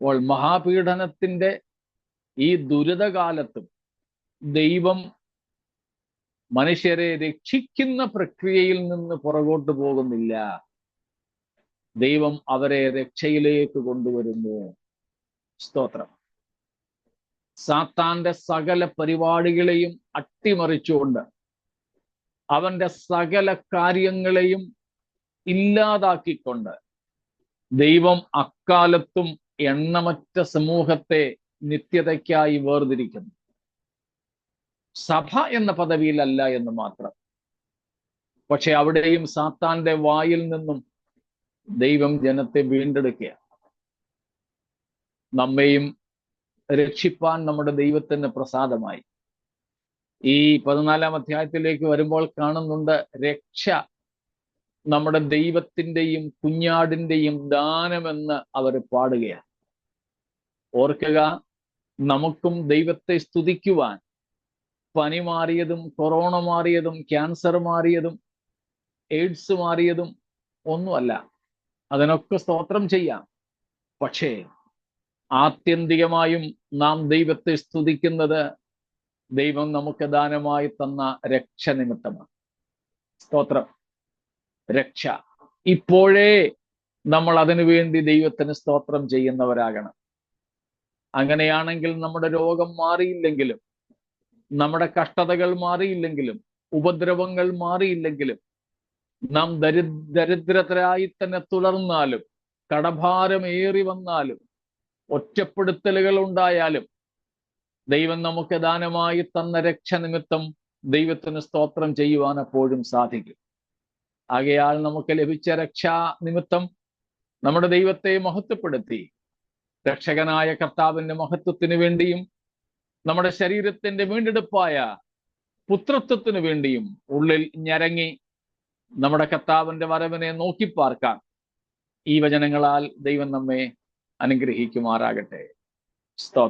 അപ്പോൾ മഹാപീഡനത്തിന്റെ ഈ ദുരിതകാലത്തും ദൈവം മനുഷ്യരെ രക്ഷിക്കുന്ന പ്രക്രിയയിൽ നിന്ന് പുറകോട്ട് പോകുന്നില്ല. ദൈവം അവരെ രക്ഷയിലേക്ക് കൊണ്ടുവരുന്നു. സ്തോത്രം. സാത്താന്റെ സകല പരിപാടികളെയും അട്ടിമറിച്ചുകൊണ്ട്, അവന്റെ സകല കാര്യങ്ങളെയും ഇല്ലാതാക്കിക്കൊണ്ട് ദൈവം അക്കാലത്തും എണ്ണമറ്റ സമൂഹത്തെ നിത്യതയ്ക്കായി വേർതിരിക്കുന്നു. സഭ എന്ന പദവിയിലല്ല എന്ന് മാത്രം. പക്ഷെ അവിടെയും സാത്താന്റെ വായിൽ നിന്നും ദൈവം ജനത്തെ വീണ്ടെടുക്കുക. നമ്മെയും രക്ഷിപ്പാൻ നമ്മുടെ ദൈവത്തിന് പ്രസാദമായി. ഈ 14 അധ്യായത്തിലേക്ക് വരുമ്പോൾ കാണുന്നുണ്ട്, രക്ഷ നമ്മുടെ ദൈവത്തിന്റെയും കുഞ്ഞാടിന്റെയും ദാനമെന്ന് അവർ പാടുകയാണ്. ഓർക്കുക, നമുക്കും ദൈവത്തെ സ്തുതിക്കുവാൻ പനി മാറിയതും, കൊറോണ മാറിയതും, ക്യാൻസർ മാറിയതും, എയ്ഡ്സ് മാറിയതും ഒന്നുമല്ല. അതിനൊക്കെ സ്തോത്രം ചെയ്യാം. പക്ഷേ ആത്യന്തികമായും നാം ദൈവത്തെ സ്തുതിക്കുന്നത് ദൈവം നമുക്ക് ദാനമായി തന്ന രക്ഷ നിമിത്തമാണ്. സ്തോത്രം. രക്ഷ. ഇപ്പോഴേ നമ്മൾ അതിനുവേണ്ടി ദൈവത്തിന് സ്തോത്രം ചെയ്യുന്നവരാകണം. അങ്ങനെയാണെങ്കിൽ നമ്മുടെ രോഗം മാറിയില്ലെങ്കിലും, നമ്മുടെ കഷ്ടതകൾ മാറിയില്ലെങ്കിലും, ഉപദ്രവങ്ങൾ മാറിയില്ലെങ്കിലും, നാം ദരിദ്രരായി തന്നെ തുടർന്നാലും, കടഭാരം ഏറി വന്നാലും, ഒറ്റപ്പെടുത്തലുകൾ ഉണ്ടായാലും, ദൈവം നമുക്ക് ദാനമായി തന്ന രക്ഷ നിമിത്തം ദൈവത്തിന് സ്തോത്രം ചെയ്യുവാൻ എപ്പോഴും സാധിക്കും. ആകയാൽ നമുക്ക് ലഭിച്ച രക്ഷാ നിമിത്തം നമ്മുടെ ദൈവത്തെ മഹത്വപ്പെടുത്തി രക്ഷകനായ കർത്താവിന്റെ മഹത്വത്തിന് വേണ്ടിയും നമ്മുടെ ശരീരത്തിന്റെ വീണ്ടെടുപ്പായ പുത്രത്വത്തിന് വേണ്ടിയും ഉള്ളിൽ ഞരങ്ങി നമ്മുടെ കർത്താവിന്റെ വരവിനെ നോക്കിപ്പാർക്കാൻ ഈ വചനങ്ങളാൽ ദൈവം നമ്മെ അനുഗ്രഹിക്കുമാറാകട്ടെ. സ്തോത്രം.